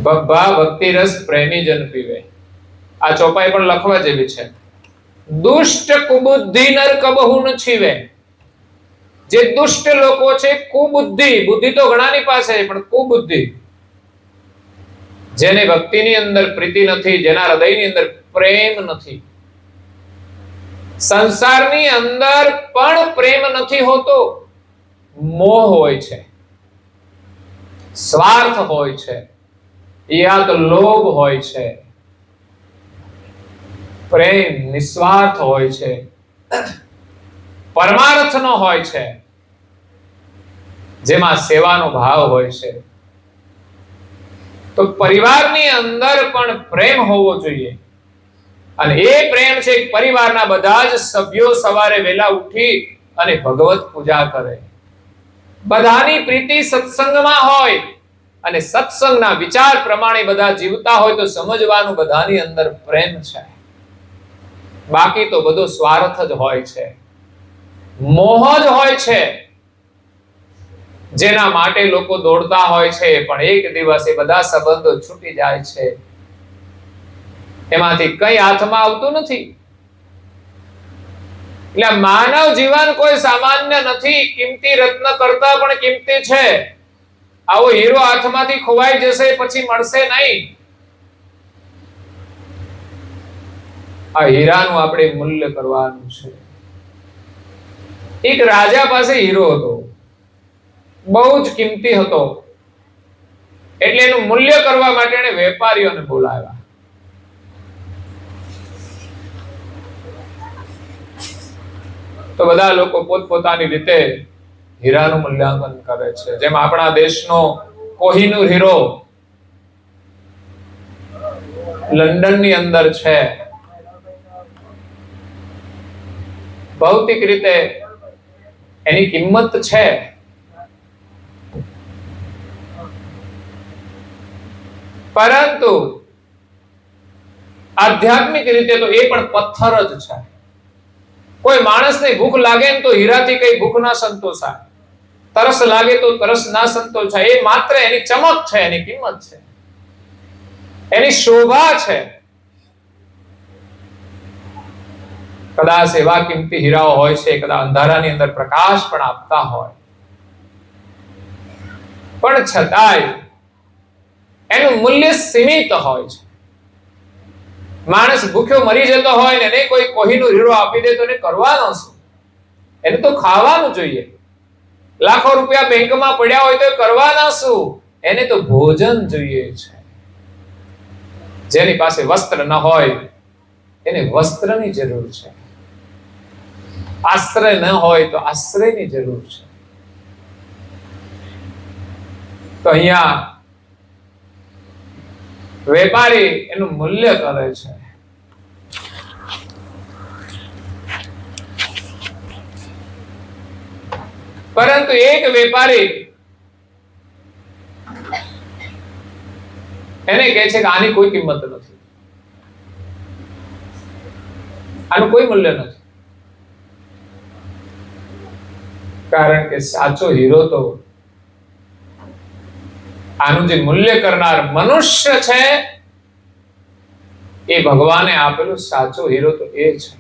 Speaker 2: બબ્બા ભક્તિ રસ પ્રેમી જન પીવે. આ ચોપાઈ પણ લખવા જેવી છે. દુષ્ટ કુબુદ્ધિ નર કબહુ ન છીવે. જે દુષ્ટ લોકો છે, કુબુદ્ધિ, બુદ્ધિ તો ઘણાની પાસે છે પણ કુબુદ્ધિ, જેને ભક્તિની અંદર પ્રીતિ નથી, જેના હૃદયની અંદર પ્રેમ નથી, સંસારની અંદર પણ પ્રેમ નથી હોતો, મોહ હોય છે, સ્વાર્થ હોય છે, યા તો લોભ હોય છે. પ્રેમ નિસ્વાર્થ હોય છે, પરમાર્થનો હોય છે, જેમાં સેવાનો ભાવ હોય છે. તો પરિવારની અંદર પણ પ્રેમ હોવો જોઈએ અને એ પ્રેમ છે પરિવારના બધા જ સભ્યો સવારે વહેલા ઉઠી અને ભગવત પૂજા કરે. બધાની પ્રીતિ સત્સંગમાં હોય અને સત્સંગના વિચાર પ્રમાણે બધા જીવતા હોય તો સમજવાનું બધાની અંદર પ્રેમ છે. બાકી તો બધો સ્વાર્થ જ હોય છે, મોહ જ હોય છે, જેના માટે લોકો દોડતા હોય છે પણ એક દિવસ એ બધા સંબંધો છૂટી જાય છે, એમાંથી કઈ હાથમાં આવતું નથી. એટલે માનવ જીવન કોઈ સામાન્ય નથી, કિંમતી રત્ન કરતા પણ કિંમતી છે. આવો હીરો હાથમાંથી ખોવાઈ જશે પછી મળશે નહીં. આ હીરાનું આપણે મૂલ્ય કરવાનું છે. એક રાજા પાસે હીરો હતો, બહુ જ કિંમતી હતો, એટલે એનું મૂલ્ય કરવા માટે એને વેપારીઓને બોલાવ્યા. તો બધા લોકો પોતપોતાની રીતે હીરાનું મૂલ્યાંકન કરે છે. જેમ આપણા દેશનો કોહિનૂર હીરો લંડનની અંદર છે. ભૌતિક રીતે એની કિંમત છે, પરંતુ આધ્યાત્મિક રીતે તો એ પણ પથ્થર જ છે. કોઈ માણસને ભૂખ લાગે ને તો હીરાથી કઈ ભૂખ ના સંતોષાય, તરસ લાગે તો તરસ ના સંતોષાય. એ માત્ર એની ચમક છે, એની કિંમત છે, એની શોભા છે. કદાચ એવા કિંમતી હીરાઓ હોય છે, કદાચ અંધારાની અંદર પ્રકાશ પણ આપતા હોય, પણ છતાંય એનું મૂલ્ય સીમિત હોય છે. માણસ ભૂખ્યો મરી જતો હોય ને એને કોઈ કોહિનૂર હીરો આપી દે તો એને કરવાનો શું? એને તો ખાવાનું જોઈએ. લાખો રૂપિયા બેંકમાં પડ્યા હોય તો કરવાના શું? એને તો ભોજન જોઈએ છે. જેની પાસે વસ્ત્ર ન હોય એને વસ્ત્રની જરૂર છે, આશ્રય ન હોય તો આશ્રયની જરૂર છે. તો અહીંયા વેપારી એનું મૂલ્ય કરે છે. પરંતુ એક વેપારી એને કહે છે કે આની કોઈ કિંમત નથી, આનું કોઈ મૂલ્ય નથી. કારણ કે સાચો હીરો તો આનું જે મૂલ્ય કરનાર મનુષ્ય છે, એ ભગવાને આપેલું સાચો હીરો તો એ છે.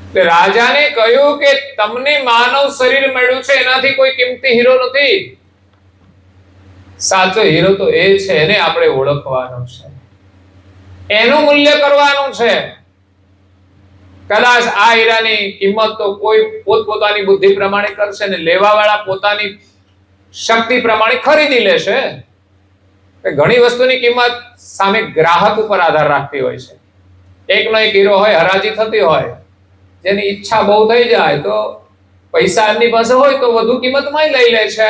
Speaker 2: એટલે રાજાને કહ્યું કે તમને માનવ શરીર મળ્યું છે, એનાથી કોઈ કિંમતી હીરો નથી. સાચો હીરો તો એ છે, એને આપણે ઓળખવાનો છે, એનું મૂલ્ય કરવાનું છે. કદાચ આ હીરાની કિંમત તો કોઈ પોતપોતાની બુદ્ધિ પ્રમાણે કરશે ને લેવાવાળા પોતાની શક્તિ પ્રમાણે ખરીદી લેશે. ઘણી વસ્તુની કિંમત સામે ગ્રાહક ઉપર આધાર રાખતી હોય છે. એકનો એક હીરો હોય, હરાજી થતી હોય, જેની ઈચ્છા બહુ થઈ જાય તો પૈસા એમની પાસે હોય તો વધુ કિંમતમાં લઈ લે છે,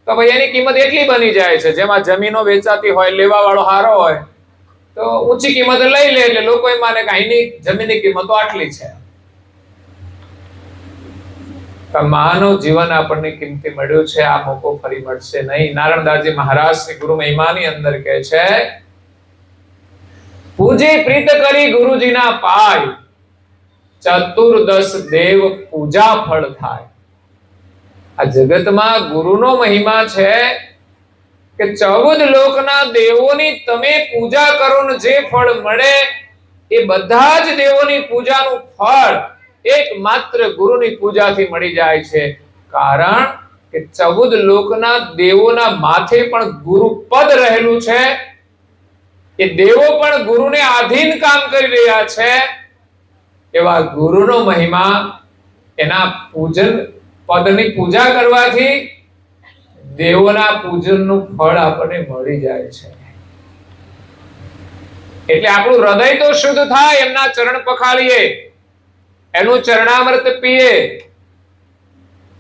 Speaker 2: તો ભાઈ એની કિંમત એટલી બની જાય છે. જેમાં જમીનો વેચાતી હોય, લેવા વાળો હારો હોય તો ઊંચી કિંમત લઈ લે, એટલે લોકો એમ માને કે અહીંની જમીનની કિંમતો આટલી છે. માનવ જીવન આપણને કિંમતી મળ્યું છે, આ મોકો ફરી મળશે નહીં. નારણદાસજી મહારાજ શ્રી ગુરુ મહિમાની અંદર કહે છે, પૂજે પ્રીત કરી ગુરુજીના પાય, ચતુર્દશ દેવ પૂજા ફળ થાય. આ જગતમાં ગુરુનો મહિમા છે કે 14 લોકના દેવોની તમે પૂજા કરો ને જે ફળ મળે એ બધા જ દેવોની પૂજાનું ફળ એકમાત્ર ગુરુની પૂજાથી મળી જાય છે. કારણ કે 14 લોકના દેવોના માથે પણ ગુરુ પદ રહેલું છે. એ દેવો પણ ગુરુને આધીન કામ કરી રહ્યા છે. એવા ગુરુનો મહિમા, એના પૂજન પદની પૂજા કરવાથી દેવોના પૂજનનું ફળ આપણને મળી જાય છે. એટલે આપણું હૃદય તો શુદ્ધ થાય, એમના ચરણ પખાળીએ, એનું ચરણામૃત પીએ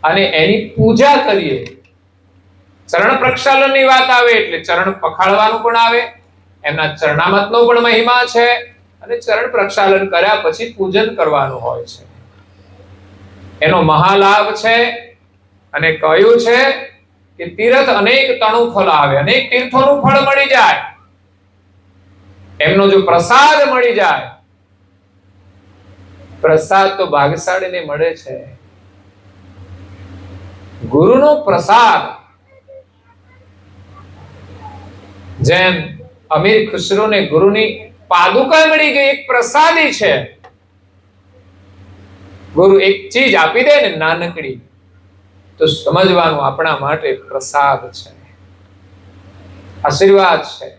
Speaker 2: અને એની પૂજા કરીએ. ચરણ પ્રક્ષાલનની વાત આવે એટલે ચરણ પખાળવાનું પણ આવે, એમના ચરણામૃતનો પણ મહિમા છે અને ચરણ પ્રક્ષાલન કર્યા પછી પૂજન કરવાનું હોય છે. એનો મહાલાભ છે. અને કહ્યું છે કે તીર્થ અનેક તણુ ફળ આવે, અનેક તીર્થોનું ફળ મળી જાય. એમનો જો પ્રસાદ મળી જાય, પ્રસાદ તો ભાગ્યશાળીને મળે છે. ગુરુનો પ્રસાદ, જેમ અમીર ખુસરોને ગુરુની પાદુકા મળી ગઈ, એક પ્રસાદી છે. ગુરુ એક ચીજ આપી દે ને નાનકડી, તો સમજવાનું આપણા માટે પ્રસાદ છે, આશીર્વાદ છે.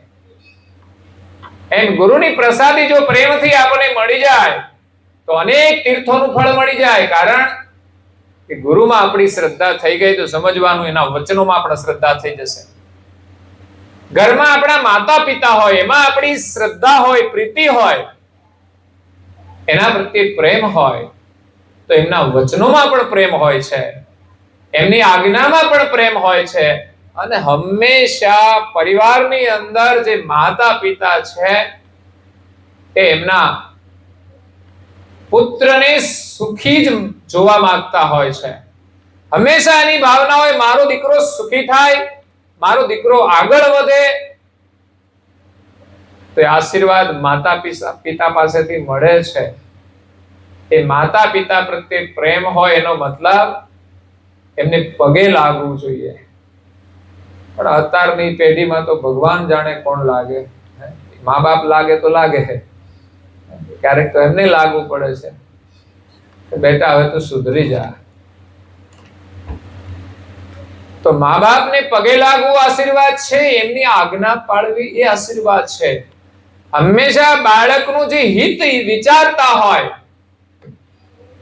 Speaker 2: એમ ગુરુની પ્રસાદી જો પ્રેમથી આપણને મળી જાય તો અનેક તીર્થોનું ફળ મળી જાય. કારણ કે ગુરુમાં આપણી શ્રદ્ધા થઈ ગઈ તો સમજવાનું એના વચનોમાં આપણા શ્રદ્ધા થઈ જશે. ઘરમાં આપણા માતા પિતા હોય, એમાં આપણી શ્રદ્ધા હોય, પ્રીતિ હોય, એના પ્રત્યે પ્રેમ હોય તો એમના વચનોમાં પણ પ્રેમ હોય છે, એમની આજ્ઞામાં પણ પ્રેમ હોય છે. અને હંમેશા પરિવારની અંદર જે માતા પિતા છે એ એમના પુત્રને સુખી જ જોવા માંગતા હોય છે. હંમેશા એની ભાવના હોય મારો દીકરો સુખી થાય, મારો દીકરો આગળ વધે. તો આશીર્વાદ માતા પિતા પાસેથી મળે છે. એ માતા પિતા પ્રત્યે પ્રેમ હોય એનો મતલબ એમને પગે લાગવું જોઈએ. પણ અત્યારની પેઢીમાં તો ભગવાન જાણે કોણ લાગે. મા બાપ લાગે તો લાગે, ક્યારેક તો એમને લાગવું પડે છે કે બેટા હવે તો સુધરી જા. તો મા બાપને પગે લાગવું આશીર્વાદ છે, એમની આજ્ઞા પાળવી એ આશીર્વાદ છે. હંમેશા બાળકનું જે હિત વિચારતા હોય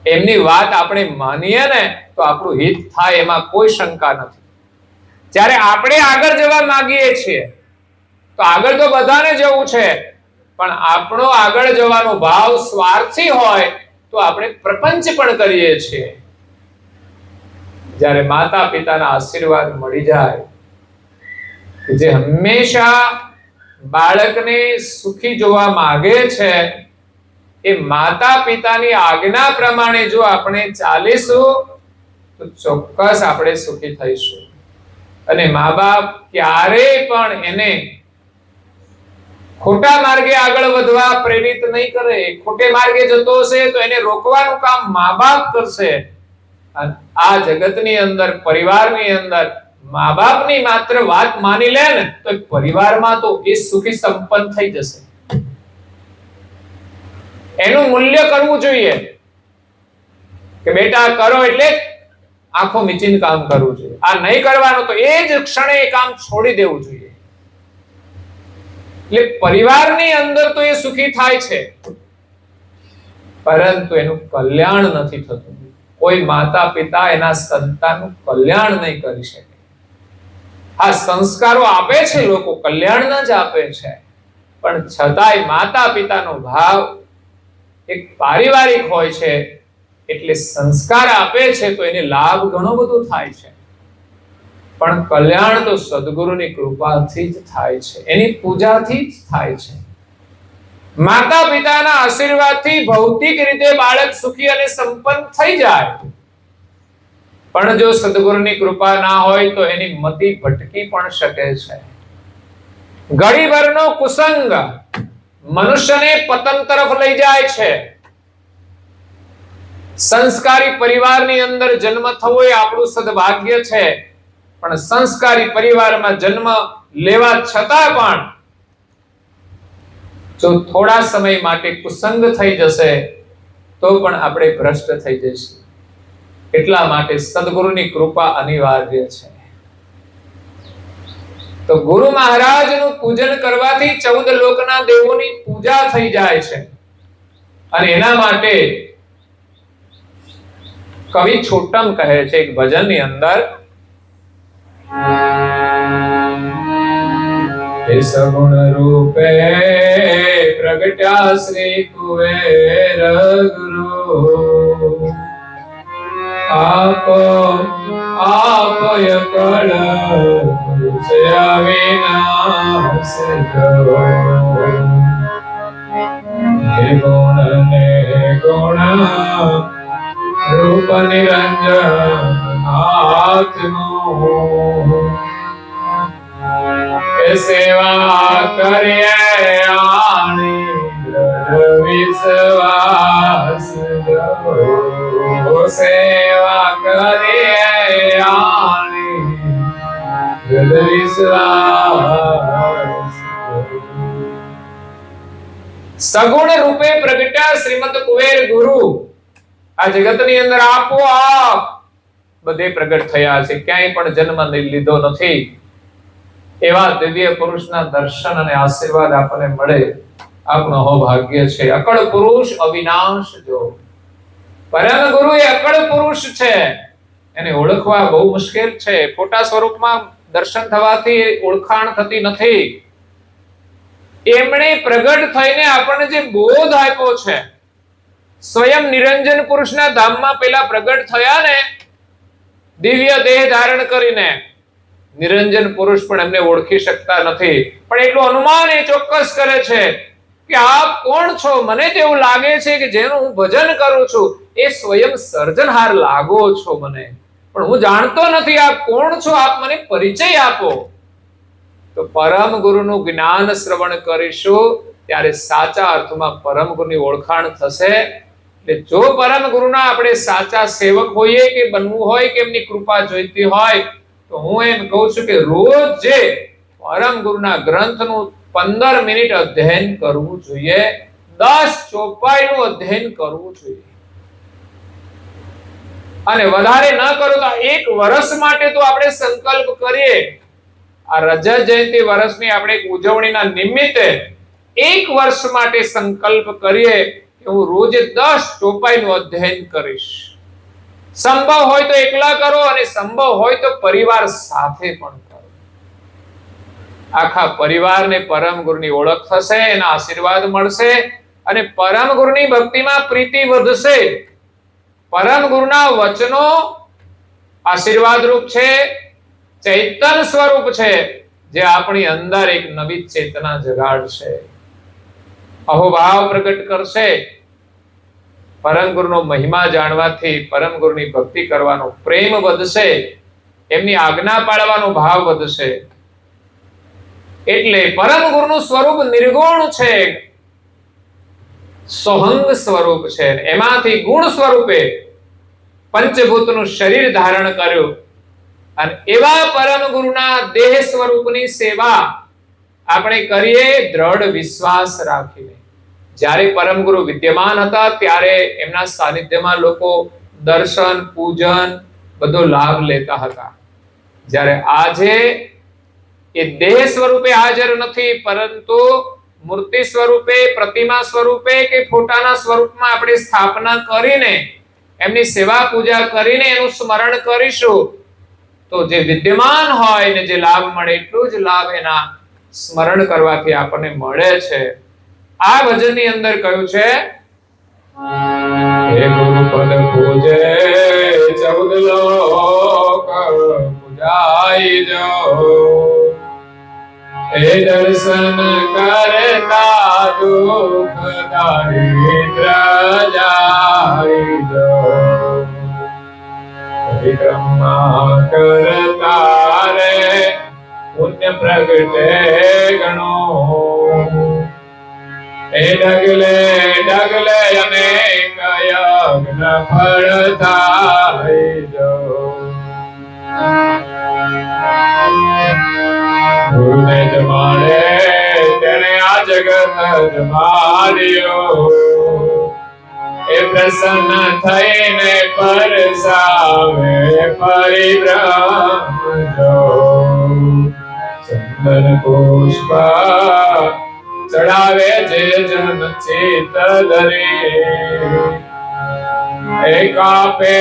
Speaker 2: એમની વાત આપણે માનીએ ને તો આપણું હિત થાય, એમાં કોઈ શંકા નથી. જ્યારે આપણે આગળ જવા માંગીએ છીએ તો આગળ તો બધાને જવું છે, પણ આપણો આગળ જવાનો ભાવ સ્વાર્થી હોય તો આપણે પ્રપંચ પણ કરીએ છીએ. જ્યારે માતા પિતાના આશીર્વાદ મળી જાય, જે હંમેશા બાળકને સુખી જોવા માંગે છે, એ માતા પિતાની આજ્ઞા પ્રમાણે જો આપણે ચાલીશું તો ચોક્કસ આપણે સુખી થઈશું. અને મા બાપ ક્યારેય પણ એને ખોટા માર્ગે આગળ વધવા પ્રેરિત નહીં કરે. ખોટે માર્ગે જતો હશે તો એને રોકવાનું કામ મા બાપ કરશે. અને આ જગતની અંદર, પરિવારની અંદર મા બાપની માત્ર વાત માની લે ને તો પરિવારમાં તો એ સુખી સંપન્ન થઈ જશે. એનું મૂલ્ય કરવું જોઈએ. કે બેટા કરો એટલે આંખો મીચીને કામ કરવું જોઈએ, આ નહીં કરવાનું તો એ જ ક્ષણે એ કામ છોડી દેવું જોઈએ. એટલે પરિવારની અંદર તો એ સુખી થાય છે, પરંતુ એનું કલ્યાણ નથી થતું. કોઈ માતા પિતા એના સંતાનનું કલ્યાણ નહીં કરી શકે. આ સંસ્કારો આપે છે લોકો, કલ્યાણ જ આપે છે, પણ છતાંય માતા પિતાનો ભાવ એક પારિવારિક હોય છે, એટલે સંસ્કાર આપે છે તો એને લાભ ઘણો બધો થાય છે, પણ કલ્યાણ તો સદગુરુની કૃપાથી જ થાય છે, એની પૂજાથી જ થાય છે. માતા પિતાના આશીર્વાદથી ભૌતિક રીતે બાળક સુખી અને સંપન્ન થઈ જાય, પણ જો સદગુરુની કૃપા ના હોય તો એની મતિ ભટકી પણ શકે છે. ઘડીભરનો કુસંગ મનુષ્યને પતન તરફ લઈ જાય છે. સંસ્કારી પરિવારની અંદર જન્મ થવો એ આપણું સદભાગ્ય છે, પણ સંસ્કારી પરિવારમાં જન્મ લેવા છતાં પણ જો થોડા સમય માટે કુસંગ થઈ જશે તો પણ આપણે ભ્રષ્ટ થઈ જઈશું. એટલા માટે સદગુરુની કૃપા અનિવાર્ય છે. તો ગુરુ મહારાજનું પૂજન કરવાથી 14 લોકના દેવોની પૂજા થઈ જાય છે, અને એના માટે કવિ છોટમ કહે છે એક ભજનની અંદર, સગુણ રૂપે પ્રગટ્યા શ્રી કુબેર ગુરુ, આપો આપય કળ વિનાશ કરો, હે ગુણ ને ગુણ રૂપ નિરંજન આત્મો, સેવા કરીએ આણી વિશ્વાસ દો, સેવા કરીએ આણી વિશ્વાસ. સગુણ રૂપે પ્રગટ્યા શ્રીમદ કુબેર ગુરુ આ જગતની અંદર આપોઆપ બધે પ્રગટ થયા છે, ક્યાંય પણ જન્મ લીધો નથી. એવા દિવ્ય પુરુષના દર્શન અને આશીર્વાદ આપણને મળે, આપણું અહોભાગ્ય છે. અકળ પુરુષ અવિનાશ જો, પરમ ગુરુ એ અકળ પુરુષ છે, એને ઓળખવા બહુ મુશ્કેલ છે. ફોટા સ્વરૂપમાં દર્શન થવાથી ઓળખાણ થતી નથી. એમણે પ્રગટ થઈને આપણને જે બોધ આપ્યો છે, સ્વયં નિરંજન પુરુષના ધામમાં પેલા પ્રગટ થયા ને, દિવ્ય દેહ ધારણ કરીને. નિરંજન પુરુષ પણ એમને ઓળખી શકતા નથી, પણ એટલું અનુમાન એ ચોક્કસ કરે છે કે આપ કોણ છો. મને તો એવું લાગે છે કે જેનું હું ભજન કરું છું એ સ્વયં સર્જનહાર લાગો છો મને, પણ હું જાણતો નથી આપ કોણ છો, આપ મને પરિચય આપો. તો પરમ ગુરુનું જ્ઞાન શ્રવણ કરીશું ત્યારે સાચા અર્થમાં પરમ ગુરુની ઓળખાણ થશે. એટલે જો પરમ ગુરુના આપણે સાચા સેવક હોઈએ કે બનવું હોય કે એમની કૃપા જોઈતી હોય, તો હું એમ કહું છું કે રોજ જે પરમ ગુરુના ગ્રંથનું 15 મિનિટ અધ્યયન કરવું જોઈએ, 10 ચોપાઈનું અધ્યયન કરવું જોઈએ, અને વધારે ન કરો તો 1 વર્ષ માટે તો આપણે સંકલ્પ કરીએ. આ રજત જયંતિ વર્ષની આપણે ઉજવણીના નિમિત્તે 1 વર્ષ માટે સંકલ્પ કરીએ કે હું રોજે 10 ચોપાઈનું અધ્યયન કરીશ. સંભવ હોય તો એકલા કરો, અને સંભવ હોય તો પરિવાર સાથે પણ કરો. આખા પરિવારને પરમ ગુરુની ઓળખ થશે, એના આશીર્વાદ મળશે, અને પરમ ગુરુની ભક્તિમાં પ્રીતિ વધશે. પરમ ગુરુના વચનો આશીર્વાદ રૂપ છે, ચૈતન્ય સ્વરૂપ છે, જે આપણી અંદર એક નવી ચેતના જગાડશે, અહોભાવ પ્રગટ કરશે. પરમ ગુરુનો મહિમા જાણવાથી પરમ ગુરુની ભક્તિ કરવાનો પ્રેમ વધશે, એમની આજ્ઞા પાળવાનો ભાવ વધશે. એટલે પરમ ગુરુનું સ્વરૂપ નિર્ગુણ છે, સોહંગ સ્વરૂપ છે. એમાંથી ગુણ સ્વરૂપે પંચભૂતનું શરીર ધારણ કર્યું, અને એવા પરમ ગુરુના દેહ સ્વરૂપની સેવા આપણે કરીએ દ્રઢ વિશ્વાસ રાખીને. જ્યારે પરમ ગુરુ વિદ્યમાન હતા ત્યારે એમના સાનિધ્યમાં લોકો દર્શન પૂજન બધો લાભ લેતા હતા. જ્યારે આજે એ દેહ સ્વરૂપે હાજર નથી, પરંતુ મૂર્તિ સ્વરૂપે, પ્રતિમા સ્વરૂપે કે ફોટાના સ્વરૂપમાં આપણે સ્થાપના કરીને એમની સેવા પૂજા કરીને એનું સ્મરણ કરીશું તો જે વિદ્યમાન હોય ને જે લાભ મળે એટલું જ લાભ એના સ્મરણ કરવાથી આપણને મળે છે. આ ભજનની અંદર કહ્યું છે, હે ગુરુપદ પૂજે 14 લોક પૂજાઈ જો, એ દર્શન કરતા દુઃખ દારિદ્ર જાય જો, પરિક્રમા કરતા રે પુણ્ય પ્રગટે ગણો, એ ડગલે ડગલે અનેક યજ્ઞ ફળ થાય જો, ગુરુને જમાડે તેને આ જગત જમાડ્યો, એ પ્રસન્ન થઈને પરસાવે પરિભ્રમ જો, ચંદન પુષ્પ ચડાવે જે જન ચિત્ત ધરે, એ કાપે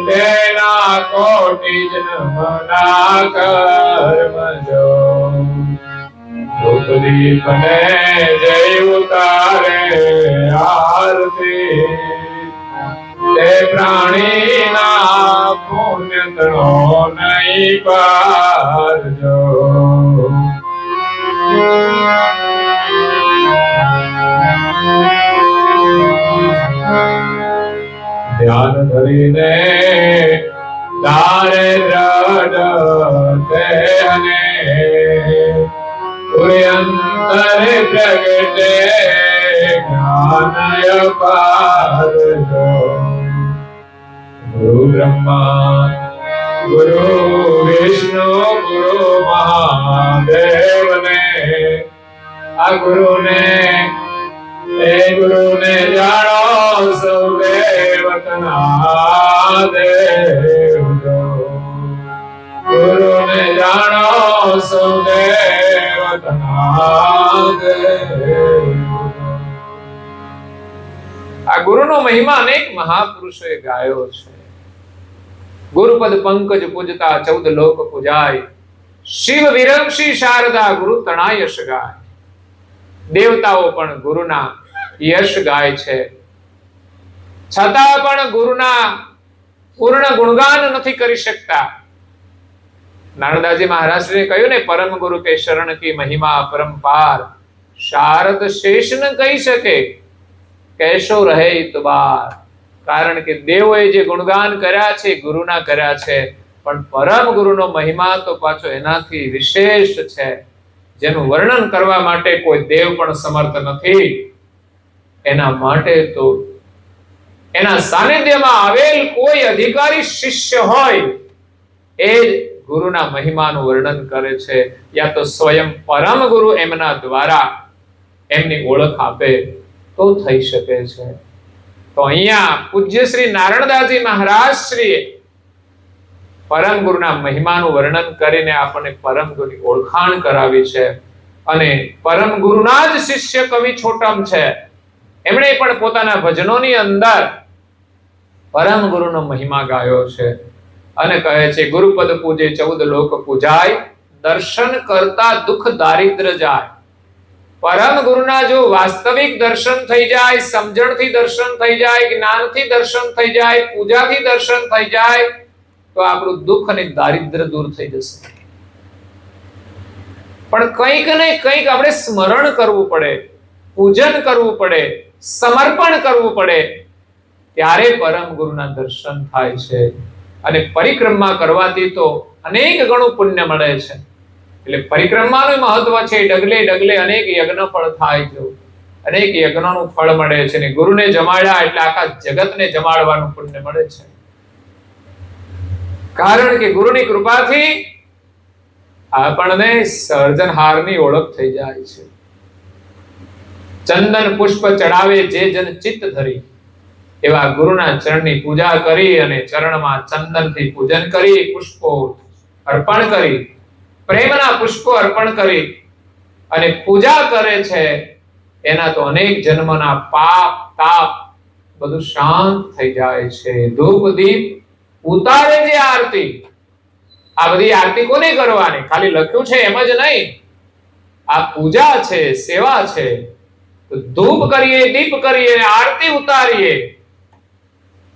Speaker 2: તેના કોટી જન્મના કર્મ જો, ધૂપદીપને જય ઉતારે આરતી, તે પ્રાણીના પુણ્ય તણો નહીં પારજો, ધ્યાન ધરીને તારે દ્રઢ તે અને અંતર પ્રગટે જ્ઞાનય પારજો, ગુરુ બ્રહ્મા ગુરુ વિષ્ણુ ગુરુ મહાદેવને, આ ગુરુને એ ગુરુને જાણો સૌ દેવતના દેવ જો, ગુરુને જાણો સૌ દેવતના દેવ. આ ગુરુનો મહિમા અનેક મહાપુરુષોએ ગાયો છે. ગુરુપદ પંકજ પૂજતા 14 લોક પૂજાય, શિવ વિરમશી શારદા ગુરુ તણા યશ ગાય. દેવતાઓ પણ ગુરુના યશ ગાય છે, છતાં પણ ગુરુના પૂર્ણ ગુણગાન નથી કરી શકતા. નારદાજી મહારાજે કહ્યું ને, પરમ ગુરુ કે શરણ કી મહિમા અપરંપાર, શારદ શેષ ન કહી શકે કૈસો રહે ઇતબાર. કારણ કે દેવોએ જે ગુણગાન કર્યા છે ગુરુના કર્યા છે, પણ પરમ ગુરુનો મહિમા તો પાછો એનાથી વિશેષ છે, જેનું વર્ણન કરવા માટે કોઈ દેવ પણ સમર્થ નથી. એના માટે તો એના સાનિધ્યમાં આવેલ કોઈ અધિકારી શિષ્ય હોય એ ગુરુના મહિમાનું વર્ણન કરે છે, યા તો સ્વયં પરમ ગુરુ એમના દ્વારા એમની ઓળખ આપે તો થઈ શકે છે. તો અહીંયા પૂજ્ય શ્રી નારણદાસજી મહારાજ શ્રીએ પરમ ગુરુના મહિમાનું વર્ણન કરીને આપણને પરમ ગુરુની ઓળખાણ કરાવી છે. અને પરમ ગુરુના જ શિષ્ય કવિ છોટમ છે, એમણે પણ પોતાના ભજનોની અંદર પરમ ગુરુનો મહિમા ગાયો છે અને કહે છે, ગુરુપદ પૂજે 14 લોક પૂજાય, દર્શન કરતા દુઃખ દારિદ્ર જાય. પરમ ગુરુના જો વાસ્તવિક દર્શન થઈ જાય, સમજણથી દર્શન થઈ જાય, જ્ઞાનથી દર્શન થઈ જાય, પૂજાથી દર્શન થઈ જાય તો આપણું દુઃખ અને દારિદ્ર દૂર થઈ જશે. પણ કંઈક ને કંઈક આપણે સ્મરણ કરવું પડે, પૂજન કરવું પડે, સમર્પણ કરવું પડે, ત્યારે પરમ ગુરુના દર્શન થાય છે. અને પરિક્રમા કરવાથી તો અનેક ગણું પુણ્ય મળે છે. એટલે પરિક્રમાનું મહત્વ છે. ડગલે ડગલે અનેક યજ્ઞ ફળ થાય છે, અનેક યજ્ઞોનું ફળ મળે છે. ને ગુરુને જમાડ્યા એટલે આખા જગતને જમાડવાનું પુણ્ય મળે છે. કારણ કે ગુરુની કૃપાથી આપણને સર્જનહારની ઓળખ થઈ જાય છે. ચંદન પુષ્પ ચડાવે જે જન ચિત્ત ધરી, એવા ગુરુના ચરણની પૂજા કરી અને ચરણમાં ચંદનથી પૂજન કરી, પુષ્પો અર્પણ કરી, પ્રેમના પુષ્પો અર્પણ કરી અને પૂજા કરે છે, એના તો અનેક જન્મના પાપ તાપ બધું શાંત થઈ જાય છે. ધૂપ દીપ ઉતારે જે આરતી, આ બધી આરતી કોને કરવાની? ખાલી લખ્યું છે એમ જ નહીં, આ પૂજા છે, સેવા છે. તો ધૂપ કરીએ, દીપ કરીએ, આરતી ઉતારીએ,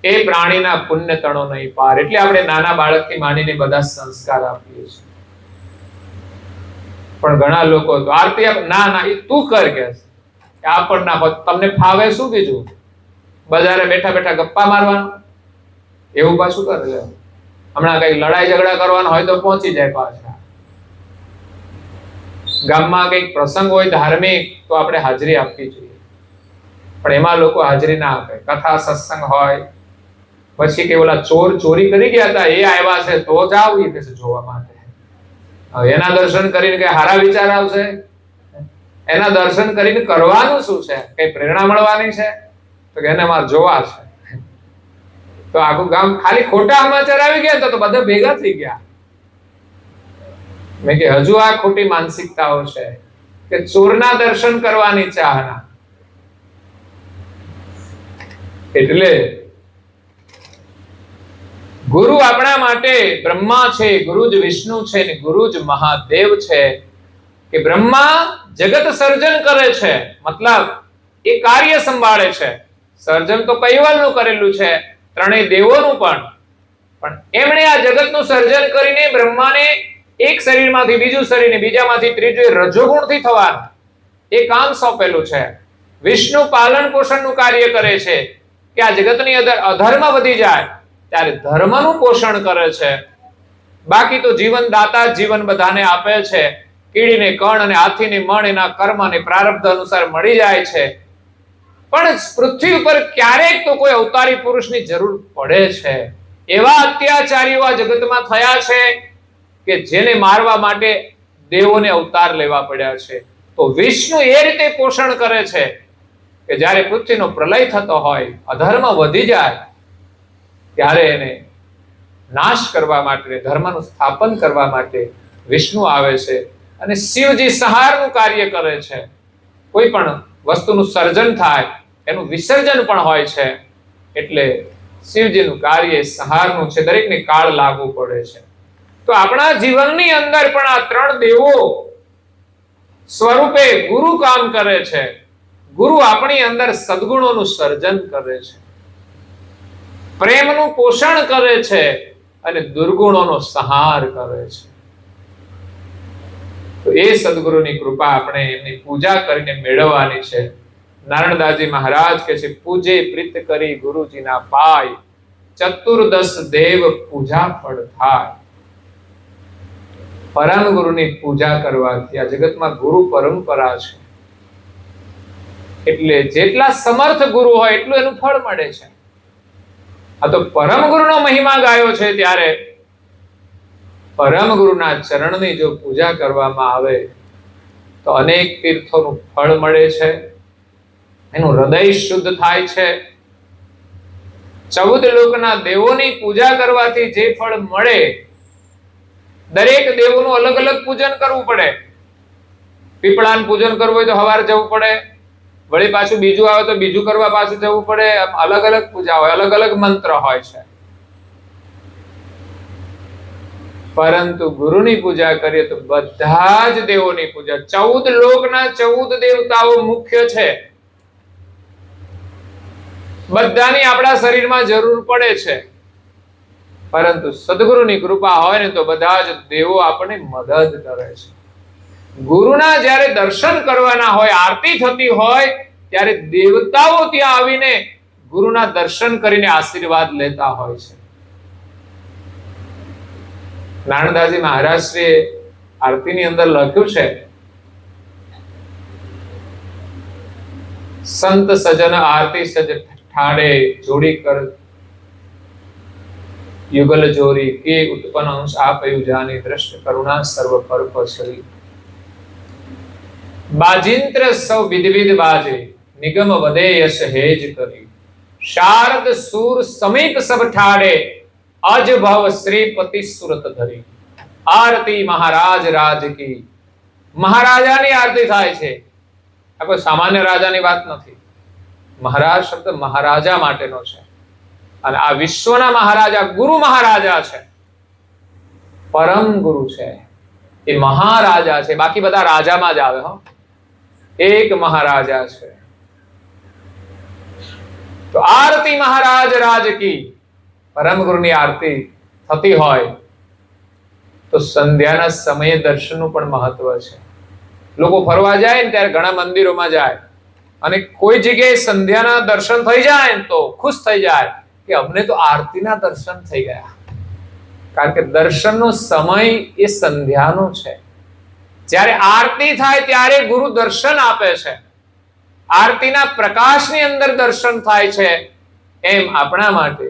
Speaker 2: એ પ્રાણીના પુણ્ય તણો નહીં પાર. એટલે આપણે નાના બાળકથી માંડીને બધા સંસ્કાર આપીએ છીએ. પણ ઘણા લોકો તો આરતી ના ના એ તું કર કે આપણને તમને ફાવે શું? બીજું બજારે બેઠા બેઠા ગપ્પા મારવાનું, એવું પાછું કરે છે. હમણાં કઈ લડાઈ ઝઘડા કરવાનો હોય તો પહોંચી જાય પાછા. ગામમાં કઈક પ્રસંગ હોય ધાર્મિક તો આપણે હાજરી આપવી જોઈએ, પણ એમાં લોકો હાજરી ના આપે. કથા સત્સંગ હોય પછી કે ઓલા ચોર ચોરી કરી ગયા હતા એ આવ્યા છે તો જાવ એ કે જોવા માટે. એના દર્શન કરીને કઈ હારા વિચાર આવશે? એના દર્શન કરીને કરવાનું શું છે? કઈ પ્રેરણા મળવાની છે? તો કે એને મારે જોવા છે. તો આખું ગામ ખાલી ખોટા સમાચાર આવી ગયા તો બધા ભેગા થઈ ગયા. મેં કે હજુ આ ખોટી માનસિકતાઓ છે કે ચોરના દર્શન કરવાની ચાહના. એટલે ગુરુ આપણા માટે બ્રહ્મા છે, ગુરુ જ વિષ્ણુ છે ને ગુરુ જ મહાદેવ છે. કે બ્રહ્મા જગત સર્જન કરે છે, મતલબ એ કાર્ય સંભાળે છે. સર્જન તો કૈવલનું કરેલું છે, ત્રણેય દેવોનું પણ એમણે આ જગતનું સર્જન કરીને બ્રહ્માને એક શરીરમાંથી બીજું શરીર ને બીજામાંથી ત્રીજું રજોગુણથી થવાનું એ કામ સોંપેલું છે. વિષ્ણુ પાલન પોષણનું કાર્ય કરે છે કે આ જગતની અંદર અધર્મ વધી જાય ત્યારે ધર્મનું પોષણ કરે છે. બાકી તો જીવન દાતા જીવન બધાને આપે છે. કીડીને કણ અને હાથીને મણ એના કર્મ અને પ્રારબ્ધ અનુસાર મળી જાય છે. પણ પૃથ્વી ઉપર ક્યારેક તો કોઈ અવતારી પુરુષની જરૂર પડે છે. એવા અત્યાચારીઓ આ જગતમાં થયા છે કે જેને મારવા માટે દેવોને અવતાર લેવા પડ્યા છે. તો વિષ્ણુ એ રીતે પોષણ કરે છે કે જ્યારે પૃથ્વીનો પ્રલય થતો હોય, અધર્મ વધી જાય, ત્યારે એને નાશ કરવા માટે, ધર્મનું સ્થાપન કરવા માટે વિષ્ણુ આવે છે. અને શિવજી સંહારનું કાર્ય કરે છે. કોઈ પણ વસ્તુનું સર્જન થાય એનું વિસર્જન પણ હોય છે. એટલે શિવજીનું કાર્ય સંહારનું છે. દરેકને કાળ લાગુ પડે છે. તો આપણા જીવનની અંદર પણ આ ત્રણ દેવો સ્વરૂપે ગુરુ કામ કરે છે. ગુરુ આપણી અંદર સદગુણોનું સર્જન કરે છે, પ્રેમનું પોષણ કરે છે અને દુર્ગુણોનો સંહાર કરે છે. તો એ સદગુરુની કૃપા આપણે એમની પૂજા કરીને મેળવવાની છે. નારણદાસજી મહારાજ કહે છે, પૂજે પ્રીત કરી ગુરુજીના પાય, ચતુર્દશ દેવ પૂજા ફળ થાય. પરમ ગુરુની પૂજા કરવાથી આ જગતમાં ગુરુ પરંપરા છે. એટલે જેટલા સમર્થ ગુરુ હોય એટલું એનું ફળ મળે છે. આ તો પરમ ગુરુનો મહિમા ગાયો છે ત્યારે પરમ ગુરુના ચરણની જો પૂજા કરવામાં આવે તો અનેક તીર્થોનું ફળ મળે છે. એનું હૃદય શુદ્ધ થાય છે. 14 લોકના દેવોની પૂજા કરવાથી જે ફળ મળે, દરેક દેવોનું અલગ અલગ પૂજન કરવું પડે. પીપળાનું પૂજન કરવું હોય તો સવારે જવું પડે, વળી પાછું બીજું આવે તો બીજું કરવા પાછું જવું પડે. અલગ અલગ પૂજા હોય, અલગ અલગ મંત્ર હોય છે. પરંતુ ગુરુની પૂજા કરીએ તો બધા જ દેવોની પૂજા, 14 લોકના 14 દેવતાઓ મુખ્ય છે. બધાની આપણા શરીરમાં જરૂર પડે છે. પરંતુ સદગુરુની કૃપા હોય ને તો બધા જ દેવો આપણને મદદ કરે છે. ગુરુના જ્યારે દર્શન કરવાના હોય, આરતી થતી હોય, ત્યારે દેવતાઓ ત્યાં આવીને ગુરુના દર્શન કરીને આશીર્વાદ લેતા હોય છે. નારણદાસજી મહારાજ શ્રીએ આરતીની અંદર લખ્યું છે, સંત સજન આરતી સજ ઠાડે જોડી કર યુગલ જોરી કે ઉત્પન્ન અંશ આપયું જાની દ્રષ્ટ કરુણા સર્વ પર પસરી. બાજિંત્ર સૌ વિધવિધ બાજે નિગમ વધે યશ હેજ કરી શારદ સુર સમીપ સબ ઠારે અજ ભવ શ્રીપતિ સુરત ધરી. આરતી મહારાજ રાજ કી. મહારાજાની આરતી થાય છે. આ કોઈ સામાન્ય રાજાની વાત નથી. મહારાજ શબ્દ મહારાજા માટેનો છે, અને આ વિશ્વના મહારાજા ગુરુ મહારાજા છે, પરમ ગુરુ છે, એ મહારાજા છે. બાકી બધા રાજામાં જ આવે. એક મહારાજા છે. તો આરતી મહારાજ રાજ કી, પરમ ગુરુની આરતી થતી હોય તો સંધ્યાના સમયે દર્શનનું પણ મહત્વ છે. લોકો ફરવા જાય ને ત્યારે ઘણા મંદિરોમાં જાય, અને કોઈ જગ્યાએ સંધ્યાના દર્શન થઈ જાય ને તો ખુશ થઈ જાય કે અમને તો આરતીના દર્શન થઈ ગયા. કારણ કે દર્શનનો સમય એ સંધ્યાનો છે. જ્યારે આરતી થાય ત્યારે ગુરુ દર્શન આપે છે. આરતીના પ્રકાશની અંદર દર્શન થાય છે. એમ આપણા માટે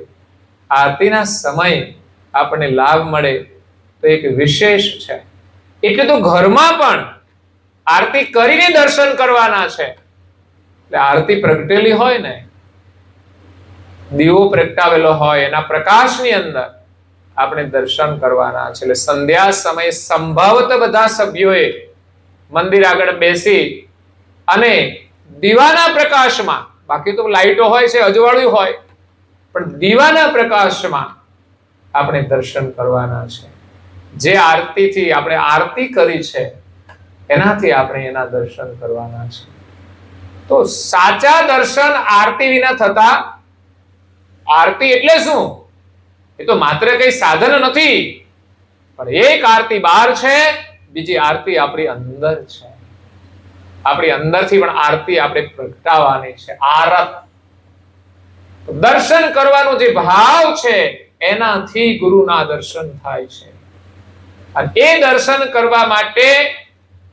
Speaker 2: આરતીના સમય આપણને લાભ મળે તો એક વિશેષ છે. એટલે તો ઘરમાં પણ આરતી કરીને દર્શન કરવાના છે. એટલે આરતી પ્રગટેલી હોય ને, દીવો પ્રગટાવેલો હોય, એના પ્રકાશની અંદર આપણે દર્શન કરવાના છે. એટલે સંધ્યા સમયે સંભવત બધા સભ્યોએ મંદિર આગળ બેસી અને દીવાના પ્રકાશમાં, બાકી તો લાઈટો હોય છે, અજવાળું હોય, પણ દીવાના પ્રકાશમાં આપણે દર્શન કરવાના છે. જે આરતીથી આપણે આરતી કરી છે એનાથી આપણે એના દર્શન કરવાના છે. તો સાચા દર્શન આરતી વિના થતા. આરતી એટલે શું? એ તો માત્ર કઈ સાધન નથી, પણ એક આરતી બહાર છે, બીજી આરતી આપણી અંદર છે. આપણી અંદરથી પણ આરતી આપણે પ્રગટાવવાની છે. આરત દર્શન કરવાનો જે ભાવ છે એનાથી ગુરુના દર્શન થાય છે. અને એ દર્શન કરવા માટે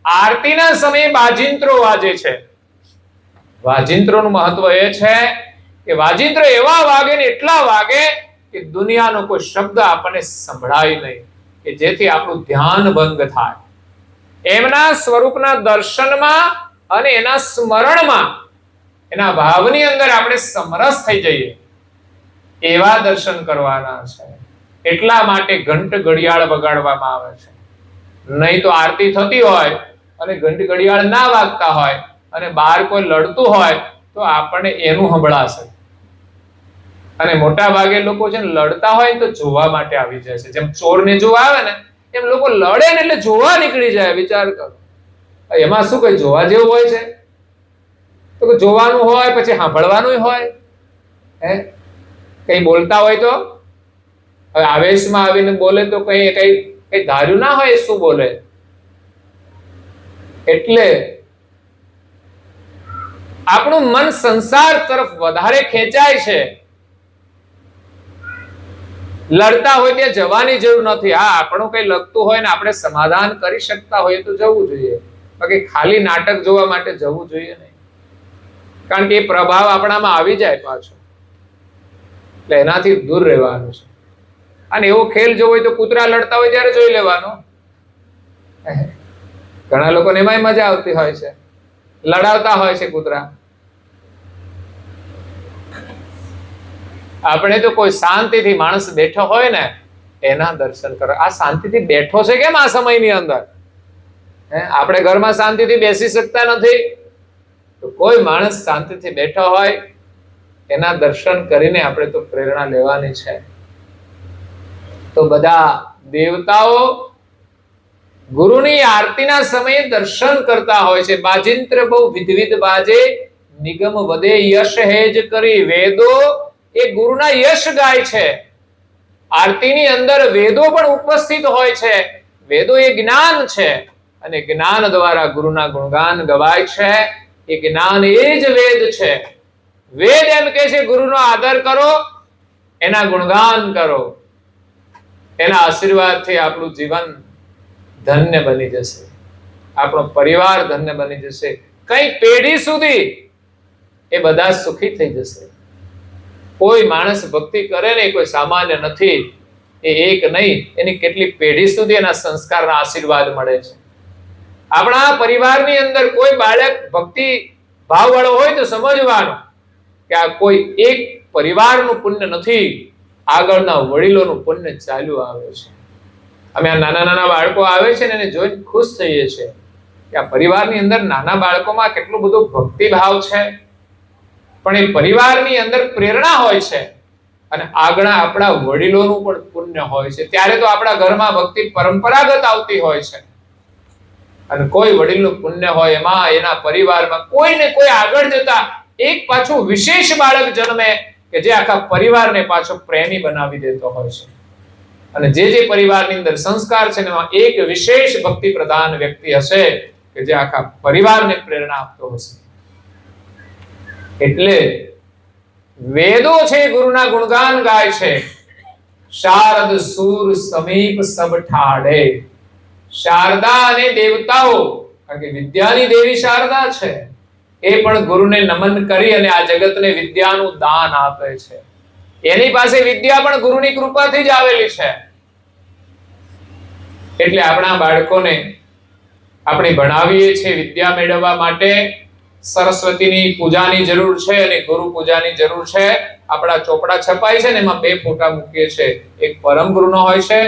Speaker 2: આરતીના સમયે વાજિંત્રો વાજે છે. વાજિંત્રોનું મહત્વ એ છે કે વાજિંત્રો એવા વાગે ને એટલા વાગે કે દુનિયાનો કોઈ શબ્દ આપણને સંભળાય નહીં, કે જેથી આપણું ધ્યાન ભંગ થાય. એમના સ્વરૂપના દર્શનમાં અને એના સ્મરણમાં, એના ભાવની અંદર આપણે સમરસ થઈ જઈએ એવા દર્શન કરવાના છે. એટલા માટે ઘંટ ઘડિયાળ વગાડવામાં આવે છે. નહીં તો આરતી થતી હોય અને ઘંટ ઘડિયાળ ના વાગતા હોય અને બહાર કોઈ લડતું હોય તો આપણને એનું સંભળાશે. અને મોટા ભાગે લોકો છે ને લડતા હોય તો જોવા માટે આવી જાય છે. જેમ ચોરને જોવા આવે ને એમ લોકો લડે ને એટલે જોવા નીકળી જાય. વિચાર કરો, એમાં શું કઈ જોવા જેવું હોય છે? તો જોવાનું હોય, પછી સાંભળવાનું હોય. કઈ બોલતા હોય તો હવે આવેશમાં આવીને બોલે તો કઈ કઈ કઈ ધાર્યું ના હોય શું બોલે. એટલે આપણું મન સંસાર તરફ વધારે ખેંચાય છે. લડતા હોય ત્યાં જવાની જરૂર નથી. હા, આપણું કઈ લગતું હોય ને આપણે સમાધાન કરી શકતા હોઈએ તો જવું જોઈએ, બાકી ખાલી નાટક જોવા માટે જવું જોઈએ નહીં. કારણ કે એ પ્રભાવ આપણામાં આવી જાય પાછો. એટલે એનાથી દૂર રહેવાનું છે. અને એવો ખેલ જોવો હોય તો કૂતરા લડતા હોય ત્યારે જોઈ લેવાનો. ઘણા લોકોને એમાંય મજા આવતી હોય છે, લડાવતા હોય છે કૂતરા. આપણે તો કોઈ શાંતિથી માણસ બેઠો હોય ને એના દર્શન કરો. આ શાંતિથી બેઠો છે કેમ આ સમયની અંદર? આપણે ઘરમાં શાંતિથી બેસી શકતા નથી, તો કોઈ માણસ શાંતિથી બેઠો હોય એના દર્શન કરીને આપણે તો પ્રેરણા લેવાની છે. તો બધા દેવતાઓ ગુરુની આરતીના સમયે દર્શન કરતા હોય છે. બાજિંત્ર બહુ વિધવિધ બાજે, નિગમ વધે યશ હેજ કરી. વેદો એ ગુરુના યશ ગાય છે. આરતીની અંદર વેદો પણ ઉપસ્થિત હોય છે. વેદો એ જ્ઞાન છે, અને જ્ઞાન દ્વારા ગુરુના ગુણગાન ગવાય છે. એ જ્ઞાન એ જ વેદ છે. વેદ એમ કે છે ગુરુનો આદર કરો, એના ગુણગાન કરો. એના આશીર્વાદથી આપણું જીવન ધન્ય બની જશે, આપણો પરિવાર ધન્ય બની જશે. કઈ પેઢી સુધી એ બધા સુખી થઈ જશે. કોઈ માણસ ભક્તિ કરે ને કોઈ સામાન્ય નથી. એ એક નહીં, એની કેટલી પેઢી સુધી એના સંસ્કારના આશીર્વાદ મળે છે. આપણા પરિવારની અંદર કોઈ બાળક ભક્તિ ભાવ વાળો હોય તો સમજવાનું કે આ કોઈ એક પરિવારનું પુણ્ય નથી, આગળના વડીલોનું પુણ્ય ચાલ્યું આવે છે. અમે આ નાના નાના બાળકો આવે છે ને એને જોઈને ખુશ થઈએ છીએ કે આ પરિવારની અંદર નાના બાળકોમાં કેટલું બધું ભક્તિભાવ છે, પણ એ પરિવારની અંદર પ્રેરણા હોય છે અને આગળના આપણા વડીલોનું પણ પુણ્ય હોય છે. ત્યારે તો આપણા ઘરમાં ભક્તિ પરંપરાગત આવતી હોય છે અને કોઈ વડીલનું પુણ્ય હોય એમાં એના પરિવારમાં કોઈ ને કોઈ આગળ જતા એક પાછું વિશેષ બાળક જન્મે કે જે આખા પરિવારને પાછો પ્રેમી બનાવી દેતો હોય છે. અને જે પરિવારની અંદર સંસ્કાર છે એમાં એક વિશેષ ભક્તિ પ્રધાન વ્યક્તિ હશે કે જે આખા પરિવારને પ્રેરણા આપતો હશે. એટલે વેદો છે ગુરુના ગુણગાન ગાય છે. શારદ સુર સમીપ સબ ઠાડે. શારદા અને દેવતાઓ, કારણ કે વિદ્યાની દેવી શારદા છે, એ પણ ગુરુને નમન કરી અને આ જગતને વિદ્યાનું દાન આપે છે. એની પાસે વિદ્યા પણ ગુરુની કૃપાથી જ આવેલી છે. એટલે આપણા બાળકોને આપણે ભણાવીએ છીએ વિદ્યા મેળવવા માટે. સરસ્વતીની પૂજાની જરૂર છે અને ગુરુ પૂજાની જરૂર છે. આપણા ચોપડા છપાય છે ને એમાં 2 ફોટા મૂકીએ છીએ, એક પરમ ગુરુનો હોય છે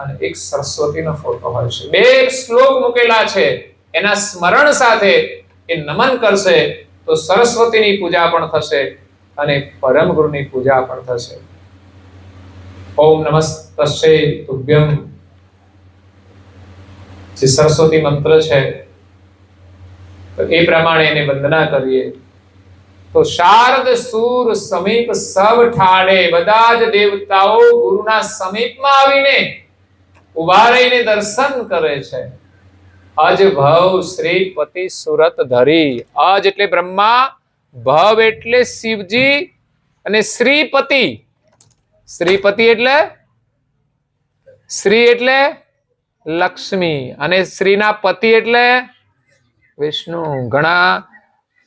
Speaker 2: અને એક સરસ્વતીનો ફોટો હોય છે. 2 શ્લોક મૂકેલા છે, એના સ્મરણ સાથે એ નમન કરશે તો સરસ્વતીની પૂજા પણ થશે અને પરમ ગુરુની પૂજા પણ થશે. ઓમ નમસ્તસ્ય તુભ્યમ જે સરસ્વતી મંત્ર છે તો એ પ્રમાણે એને વંદના કરીએ તો શારદ સુર સમીપ સબ ઠાડે. બધા જ દેવતાઓ ગુરુના સમીપમાં આવીને ઉભા રહીને દર્શન કરે છે. અજ ભવ શ્રીપતિ સુરત ધરી. અજ એટલે બ્રહ્મા, ભવ એટલે શિવજી અને શ્રીપતિ. શ્રીપતિ એટલે શ્રી એટલે લક્ષ્મી અને શ્રીના પતિ એટલે વિષ્ણુ. ઘણા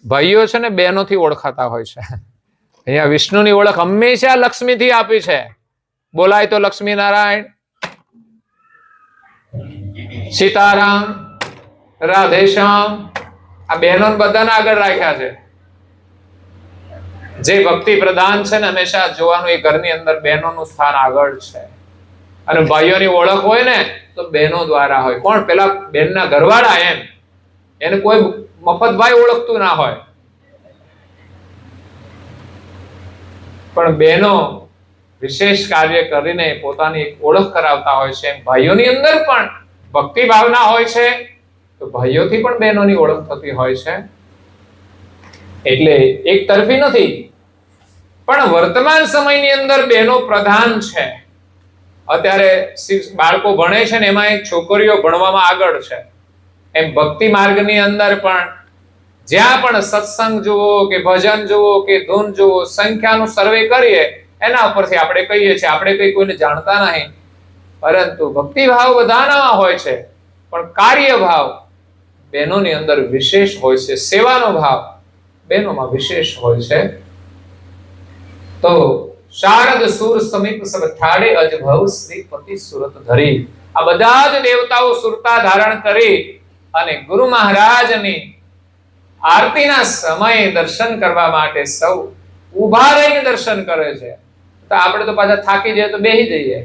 Speaker 2: ભાઈઓ છે ને બહેનોથી ઓળખાતા હોય છે. અહીંયા વિષ્ણુની ઓળખ હંમેશા લક્ષ્મીથી આપી છે. બોલાય તો લક્ષ્મી નારાયણ, સીતારામ, રાધેશ્યામ, આ બહેનો બધાને આગળ રાખ્યા છે. જે ભક્તિ પ્રધાન છે ને હંમેશા જોવાનું એ ઘરની અંદર બહેનોનું સ્થાન આગળ છે. અને ભાઈઓની ઓળખ હોય ને તો બહેનો દ્વારા હોય. કોણ? પેલા બહેનના ઘરવાળા, એમ એને કોઈ મફતભાઈ ઓળખતું ના હોય, પણ બહેનો વિશેષ કાર્ય કરીને પોતાની એક ઓળખ કરાવતા હોય છે. ભાઈઓની અંદર પણ ભક્તિ ભાવના હોય છે તો ભાઈઓથી પણ બહેનોની ઓળખ થતી હોય છે. એટલે એક તરફી નથી, પણ વર્તમાન સમયની અંદર બહેનો પ્રધાન છે. અત્યારે બાળકો ભણે છે ને એમાં છોકરીઓ ભણવામાં આગળ છે. એમ ભક્તિ માર્ગની અંદર પણ જ્યાં પણ સત્સંગ જુઓ કે ભજન જુઓ કે ધૂન જુઓ, સંખ્યાનો સર્વે કરીએ એના ઉપરથી આપણે કહીએ છીએ આપણે કઈ કોઈને જાણતા નહીં, પરંતુ ભક્તિ ભાવ બધાનામાં હોય છે પણ કાર્ય ભાવ બહેનોની અંદર વિશેષ હોય છે. સેવાનો ભાવ બહેનોમાં વિશેષ હોય છે. તો શારદ સુર સમીપ સબ ઠાડે અજ ભવ શ્રીપતિ સુરત ધરી. આ બધા જ દેવતાઓ સુરતા ધારણ કરી અને ગુરુ મહારાજની આરતીના સમયે દર્શન કરવા માટે સૌ ઊભા રહીને દર્શન કરે છે. તો આપણે તો પાછા થાકી જઈએ તો બેસી જઈએ.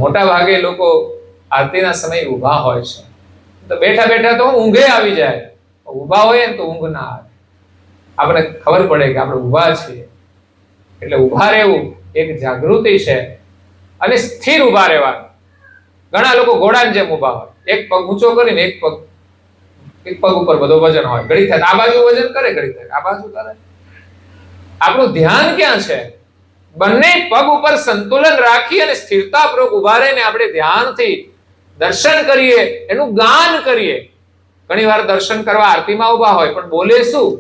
Speaker 2: મોટા ભાગે લોકો આરતીના સમયે ઊભા હોય છે. તો બેઠા બેઠા તો ઊંઘે આવી જાય, ઊભા હોય ને તો ઊંઘ ના આવે. આપણે ખબર પડે કે આપણે ઊભા છીએ. એટલે ઊભા રહેવું એક જાગૃતિ છે અને સ્થિર ઊભા રહેવાનું. ઘણા લોકો ઘોડાની જેમ ઊભા હોય, એક પગ ઊંચો કરીને એક પગ ઉપર બધો વજન હોય. ઘડી થાય આ બાજુ વજન કરે, ઘડી થાય આ બાજુ કરે. આપણું ધ્યાન ક્યાં છે? બંને પગ ઉપર સંતુલન રાખી અને સ્થિરતાપૂર્વક ઊભા રહીને આપણે ધ્યાનથી દર્શન કરીએ, એનું ગાન કરીએ. ઘણી વાર દર્શન કરવા આરતીમાં ઊભા હોય પણ બોલે શું?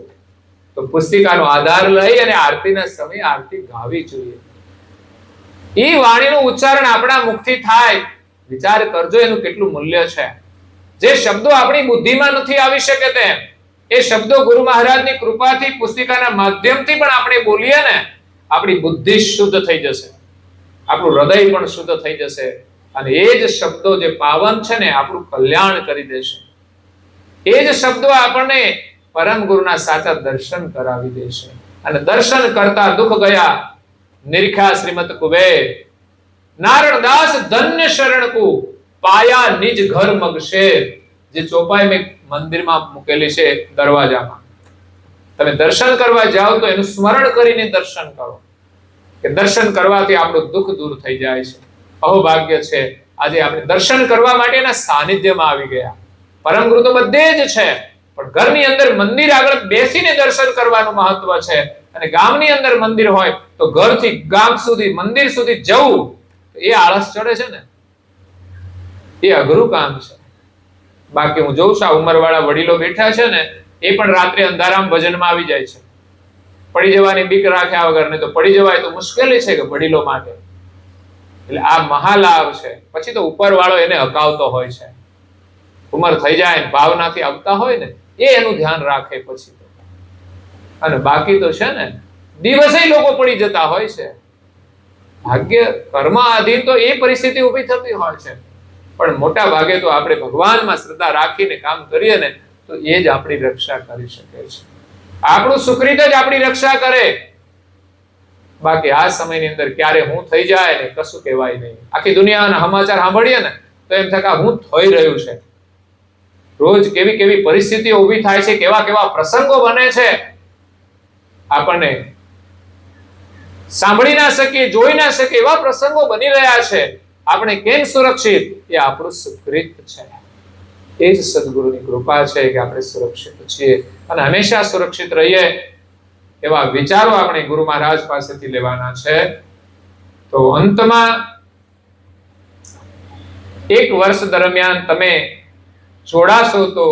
Speaker 2: તો પુસ્તિકાનો આધાર લઈ અને આરતીના સમયે આરતી ગાવી જોઈએ. એ વાણીનું ઉચ્ચારણ આપણા મુખથી થાય. વિચાર કરજો એનું કેટલું મૂલ્ય છે. જે શબ્દો આપણી બુદ્ધિમાં નથી આવી શકે તેમ એ શબ્દો ગુરુ મહારાજની કૃપાથી પુસ્તિકાના માધ્યમથી પણ આપણે બોલીએ ને, આપણી બુદ્ધિ શુદ્ધ થઈ જશે, આપણું હૃદય પણ શુદ્ધ થઈ જશે અને એ જ શબ્દો જે પાવન છે ને આપણું કલ્યાણ કરી દેશે. એ જ શબ્દો આપણને પરમ ગુરુના સાચા દર્શન કરાવી દેશે. અને દર્શન કરતા દુઃખ ગયા નિરખ્યા શ્રીમત કુબેર નારણ દાસ ધન્ય શરણ કુ પાયા નિજ ઘર મગશેર જે ચોપાઈ મેં મંદિરમાં મૂકેલી છે દરવાજામાં તમે દર્શન કરવા જાઓ તો એનું સ્મરણ કરીને દર્શન કરો કે દર્શન કરવાથી આપણું દુઃખ દૂર થઈ જાય છે અહોભાગ્ય છે આજે આપણે દર્શન કરવા માટેના સાનિધ્યમાં આવી ગયા પરમ ગુરુ તો બધે જ છે પણ ઘરની અંદર મંદિર આગળ બેસીને દર્શન કરવાનું મહત્વ છે અને ગામની અંદર મંદિર હોય તો ઘરથી ગામ સુધી મંદિર સુધી જવું એ આળસ ચડે છે ને એ અઘરું કામ છે બાકી હું જોઉં છું આ ઉંમરવાળા વડીલો બેઠા છે ને એ પણ રાત્રે અંધારામાં ભજનમાં આવી જાય છે પડી જવાની બીક રાખ્યા વગર ને તો પડી જવાય તો મુશ્કેલી છે કે વડીલો માટે એટલે આ મહાલાભ છે પછી તો ઉપરવાળો એને હકાવતો હોય છે ઉંમર થઈ જાય ભાવનાથી આવતા હોય ને એ એનું ધ્યાન રાખે પછી તો અને બાકી તો છે ને દિવસે લોકો પડી જતા હોય છે ભાગ્ય કર્મ આધીન તો એ પરિસ્થિતિ ઊભી થતી હોય છે પણ મોટા ભાગે તો આપણે ભગવાનમાં શ્રદ્ધા રાખીને કામ કરીએ ને તો એ જ આપણી રક્ષા કરી શકે છે આપણું સુકૃત જ આપણી રક્ષા કરે બાકી આ સમયની અંદર ક્યારે હું થઈ જાય ને કશું કહેવાય નહીં આખી દુનિયાના સમાચાર સાંભળીએ ને તો એમ થાય કે હું થઈ રહ્યું છે રોજ કેવી કેવી પરિસ્થિતિઓ ઊભી થાય છે કેવા કેવા પ્રસંગો બને છે આપણને સાંભળી ના શકીએ જોઈ ના શકીએ એવા પ્રસંગો બની રહ્યા છે આપણે કેમ સુરક્ષિત એ આપણું સુકૃત છે એ જ સદગુરુની કૃપા છે કે આપણે સુરક્ષિત છીએ અને હંમેશા સુરક્ષિત રહીએ એવા વિચારો આપણે ગુરુ મહારાજ પાસેથી લેવાના છે તો અંતમાં એક વર્ષ દરમિયાન તમે જોડાશો તો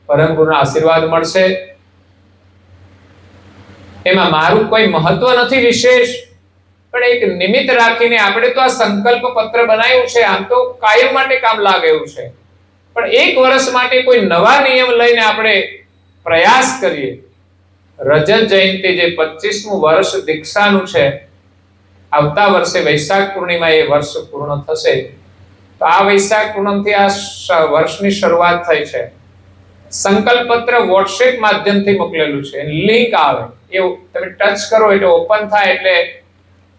Speaker 2: પરમ ગુરુના આશીર્વાદ મળશે એમાં મારું કોઈ મહત્વ નથી વિશેષ પણ એક નિમિત્ત રાખીને આપણે તો આ સંકલ્પ પત્ર બનાવ્યું છે આમ તો કાયમ માટે કામ લાગે એવું છે પણ એક વર્ષ માટે કોઈ નવા નિયમ લઈને આપણે પ્રયાસ કરીએ રજત જયંતિ જે 25મું વર્ષ દીક્ષાનું છે આવતા વર્ષે વૈશાખ પૂર્ણિમા એ વર્ષ પૂર્ણ થશે તો આ વૈશાખ પૂનમથી આ વર્ષની શરૂઆત થઈ છે સંકલ્પ પત્ર વોટ્સએપ માધ્યમથી મોકલેલું છે લિંક આવે એ તમે ટચ કરો એટલે ઓપન થાય એટલે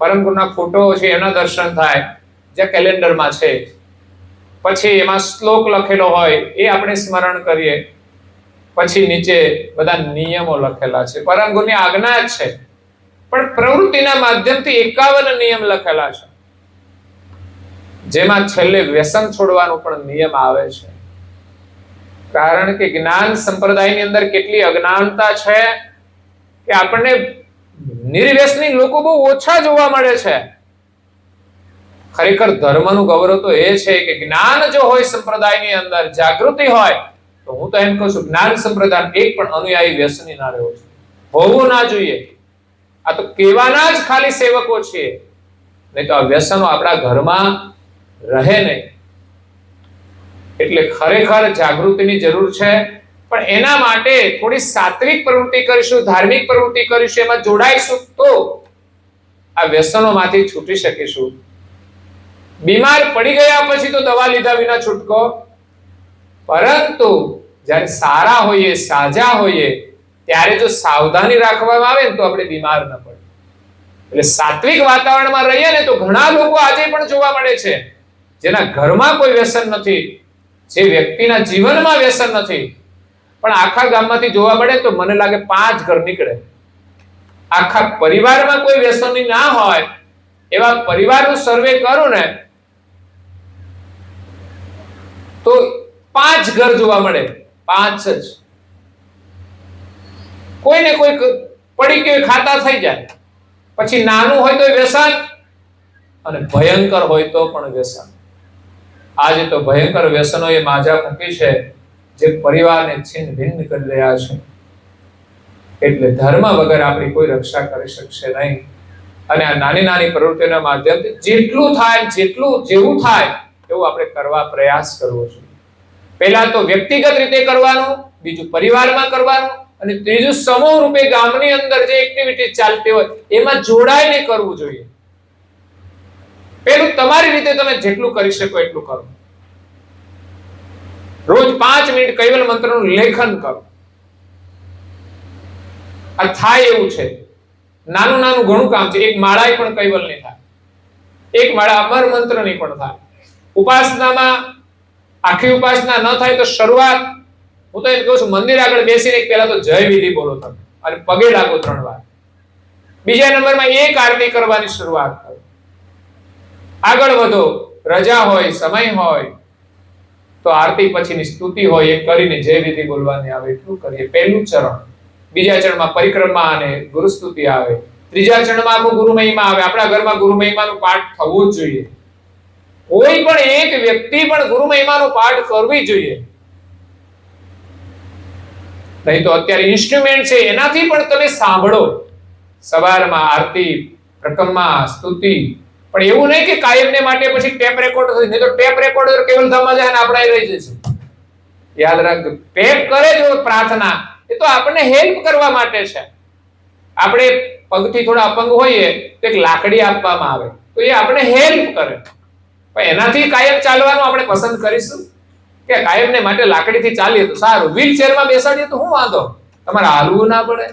Speaker 2: પરમ ગુરુના ફોટો છે એના દર્શન થાય જે કેલેન્ડરમાં છે પછી એમાં શ્લોક લખેલો હોય એ આપણે સ્મરણ કરીએ પછી નીચે બધા નિયમો લખેલા છે પરમ ગુરુની આજ્ઞા જ છે પણ પ્રવૃત્તિના માધ્યમથી 51 નિયમ લખેલા છે જેમાં છેલ્લે વ્યસન છોડવાનો પણ નિયમ આવે છે કારણ કે જ્ઞાન સંપ્રદાયની અંદર કેટલી અજ્ઞાનતા છે કે આપણને નિર્વ્યસની લોકો બહુ ઓછા જોવા મળે છે ખરેખર ધર્મનું ગૌરવ તો એ છે કે જ્ઞાન જો હોય સંપ્રદાયની અંદર જાગૃતિ હોય તો હું તો એમ કહું છું જ્ઞાન સંપ્રદાય એક પણ અનુયાયી વ્યસની ના રહેવો જોઈએ હોવું ના જોઈએ આ તો કહેવાના જ ખાલી સેવકો છીએ નહીં તો આ વ્યસનો આપણા ઘરમાં રહે નહીં એટલે ખરેખર જાગૃતિની જરૂર છે પણ એના માટે થોડી સાત્વિક પ્રવૃત્તિ કરીશું ધાર્મિક પ્રવૃત્તિ કરીશું એમાં જોડાઈશું તો આ વ્યસનોમાંથી છૂટી શકીશું બીમાર પડી ગયા પછી તો દવા લીધા વિના છૂટકો પરંતુ જ્યારે સારા હોઈએ સાજા હોઈએ ત્યારે જો સાવધાની રાખવામાં આવે ને તો આપણે બીમાર ન પડે એટલે સાત્વિક વાતાવરણમાં રહીએ ને તો ઘણા લોકો આજે પણ જોવા મળે છે જેના ઘરમાં કોઈ વ્યસન નથી જે વ્યક્તિના જીવનમાં વ્યસન નથી પણ આખા ગામમાંથી જોવા મળે તો મને લાગે 5 ઘર નીકળે આખા પરિવારમાં કોઈ વ્યસની ના હોય એવા પરિવારનું સર્વે કરું ને તો 5 ઘર જોવા મળે 5 જ કોઈને કોઈ પડી કે ખાતા થઈ જાય પછી નાનું હોય તો વ્યસન અને ભયંકર હોય તો પણ વ્યસન આજે તો ભયંકર વ્યસનો એ માજા મૂકી છે જે પરિવારને છિન્ન ભિન્ન કરી રહ્યા છે એટલે ધર્મ વગર આપણી કોઈ રક્ષા કરી શકશે નહીં અને આ નાની નાની પ્રવૃત્તિઓના માધ્યમથી જેટલું થાય જેવું થાય એવું આપણે કરવા પ્રયાસ કરવો જોઈએ પહેલા તો વ્યક્તિગત રીતે કરવાનું બીજું પરિવારમાં કરવાનું અને ત્રીજું સમૂહ રૂપે ગામની અંદર જે એક્ટિવિટી ચાલતી હોય એમાં જોડાઈને કરવું જોઈએ પેલું તમારી રીતે તમે જેટલું કરી શકો એટલું કરો રોજ 5 મિનિટ કૈવલ્ય મંત્રનું લેખન કરો આ થાય એવું છે. નાનું નાનું ઘણું કામ છે. એક માળા પણ કૈવલ્યની થાય, એક માળા અમર મંત્રની પણ થાય. ઉપાસનામાં આખી ઉપાસના ન થાય તો શરૂઆત, હું તો એમ કહું છું, મંદિર આગળ બેસીને પહેલા તો જય વિધિ બોલો તમે અને પગે લાગો 3 વાર. બીજા નંબરમાં એક આરતી કરવાની શરૂઆત કરો. આગળ વધો, રજા હોય, સમય હોય તો આરતી પછીની સ્તુતિ હોય એ કરીને જય વિધિ બોલવાની આવે એટલું કરીએ. પહેલું ચરણ. બીજા ચરણમાં પરિક્રમા અને ગુરુ સ્તુતિ આવે. ત્રીજા ચરણમાં આખો ગુરુ મહિમા આવે. આપણા ઘરમાં ગુરુ મહિમાનું પાઠ થવું જ જોઈએ. કોઈ પણ એક વ્યક્તિ પણ ગુરુ મહિમાનો પાઠ કરવી જોઈએ. નહીં તો અત્યારે ઇન્સ્ટ્રુમેન્ટ છે એનાથી પણ તમે સાંભળો. સવારમાં આરતી, પ્રકરમમાં, સ્તુતિ. પણ એવું નહીં કે કાયમને માટે પછી ટેપ રેકોર્ડ થશે. નહીં તો ટેપ રેકોર્ડર કેવલધામમાં જાય ને આપણે રહી જશે. યાદ રાખજો, ટેપ કરે જો પ્રાર્થના એ તો આપણને હેલ્પ કરવા માટે છે. આપણે પગથી થોડા અપંગ હોઈએ તો એક લાકડી આપવામાં આવે તો એ આપણને હેલ્પ કરે. પણ એનાથી કાયમ ચાલવાનું આપણે પસંદ કરીશું કે કાયમને માટે લાકડીથી ચાલીએ તો સારું, વ્હીલચેરમાં બેસાડીએ તો શું વાંધો, તમારે હાલવું ના પડે,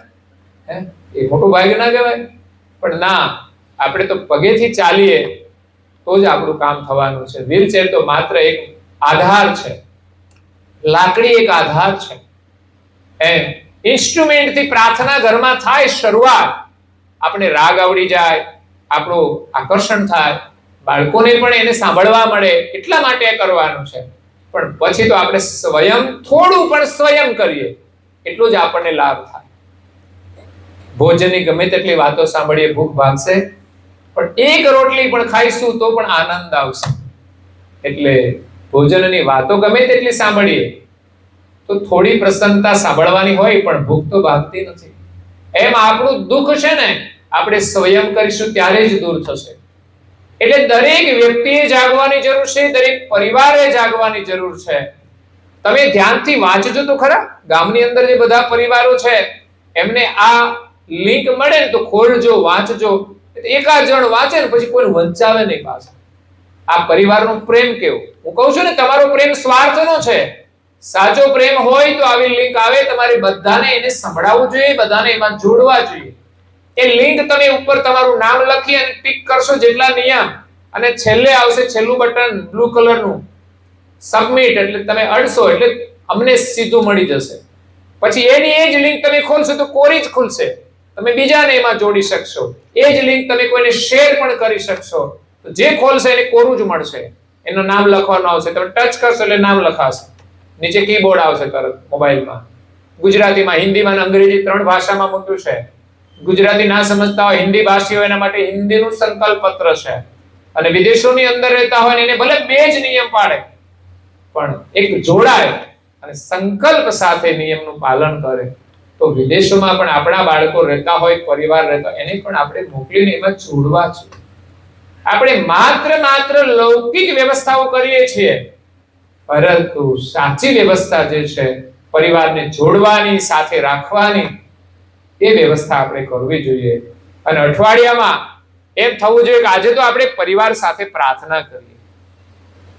Speaker 2: હે એ મોટું ભાગ્ય ના કહેવાય? પણ ના, આપણે તો પગેથી ચાલીએ તો જ આપણું કામ થવાનું છે. વ્હીલચેર તો માત્ર એક આધાર છે, લાકડી એક આધાર છે. એમ ઇન્સ્ટ્રુમેન્ટથી પ્રાર્થના ઘરમાં થાય શરૂઆત, આપણે રાગ આવડી જાય, આપણું આકર્ષણ થાય, બાળકોને પણ એને સાંભળવા મળે એટલા માટે કરવાનું છે. પણ પછી તો આપણે સ્વયં થોડું પણ સ્વયં કરીએ એટલું જ આપણને લાભ થાય. ભોજનની ગમે તેટલી વાતો સાંભળીએ ભૂખ ભાગશે, પણ એક રોટલી પણ ખાઈશું તો પણ આનંદ આવશે. એટલે ભોજનની વાતો ગમે તેટલી સાંભળીએ તો થોડી પ્રસન્નતા સાંભળવાની હોય, પણ ભૂખ તો ભાગતી નથી. એમ આપણું દુઃખ છે ને આપણે સ્વયં કરીશું ત્યારે જ દૂર થશે. એટલે દરેક વ્યક્તિએ જાગવાની જરૂર છે, દરેક પરિવારે જાગવાની જરૂર છે. તમે ધ્યાનથી વાંચજો તો ખરા, ગામની અંદર જે બધા પરિવારો છે એમને આ લિંક મળે ને તો ખોલજો, વાંચજો. એકાદ જણ વાંચે ને પછી કોઈ વંચાવે નહીં પાછા. આ પરિવારનો પ્રેમ કેવો, હું કહું છું ને, તમારો પ્રેમ સ્વાર્થનો છે. સાચો પ્રેમ હોય તો આવી લિંક આવે, તમારે બધાને એને સંભળાવવું જોઈએ, બધાને એમાં જોડવા જોઈએ. એ લિંક તમે ઉપર તમારું નામ લખી અને ટિક કરશો જેટલા નિયમ, અને છેલ્લે આવશે છેલ્લું બટન બ્લુ કલરનું સબમિટ, એટલે તમે અડશો એટલે અમને સીધું મળી જશે. પછી એની એ જ લિંક તમે ખોલશો તો કોરી જ ખુલશે, તમે બીજાને એમાં જોડી શકશો. એ જ લિંક તમે કોઈને શેર પણ કરી શકશો, તો જે ખોલશે એને કોરું જ મળશે. એનું નામ લખવાનું આવશે, તમે ટચ કરશો એટલે નામ લખાશે, નીચે કીબોર્ડ આવશે તરત મોબાઈલમાં. ગુજરાતીમાં, હિન્દીમાં, અંગ્રેજી 3 ભાષામાં મૂક્યું છે. ગુજરાતી ના સમજતા હોય, હિન્દી ભાષીઓ એના માટે હિન્દીનું સંકલ્પ પત્ર છે. અને વિદેશોની અંદર રહેતા હોય એને ભલે 2 જ નિયમ પાડે, પણ એક જોડાય અને સંકલ્પ સાથે નિયમનું પાલન કરે તો વિદેશોમાં પણ આપણા બાળકો રહેતા હોય, પરિવાર રહેતા હોય, એને પણ આપણે મોકલીને એમાં જોડવા છે. આપણે માત્ર લૌકિક વ્યવસ્થાઓ કરીએ છીએ, પરંતુ સાચી વ્યવસ્થા જે છે પરિવારને જોડવાની, સાથે રાખવાની, એ વ્યવસ્થા આપણે કરવી જોઈએ. અને અઠવાડિયામાં એમ થવું જોઈએ કે આજે તો આપણે પરિવાર સાથે પ્રાર્થના કરીએ,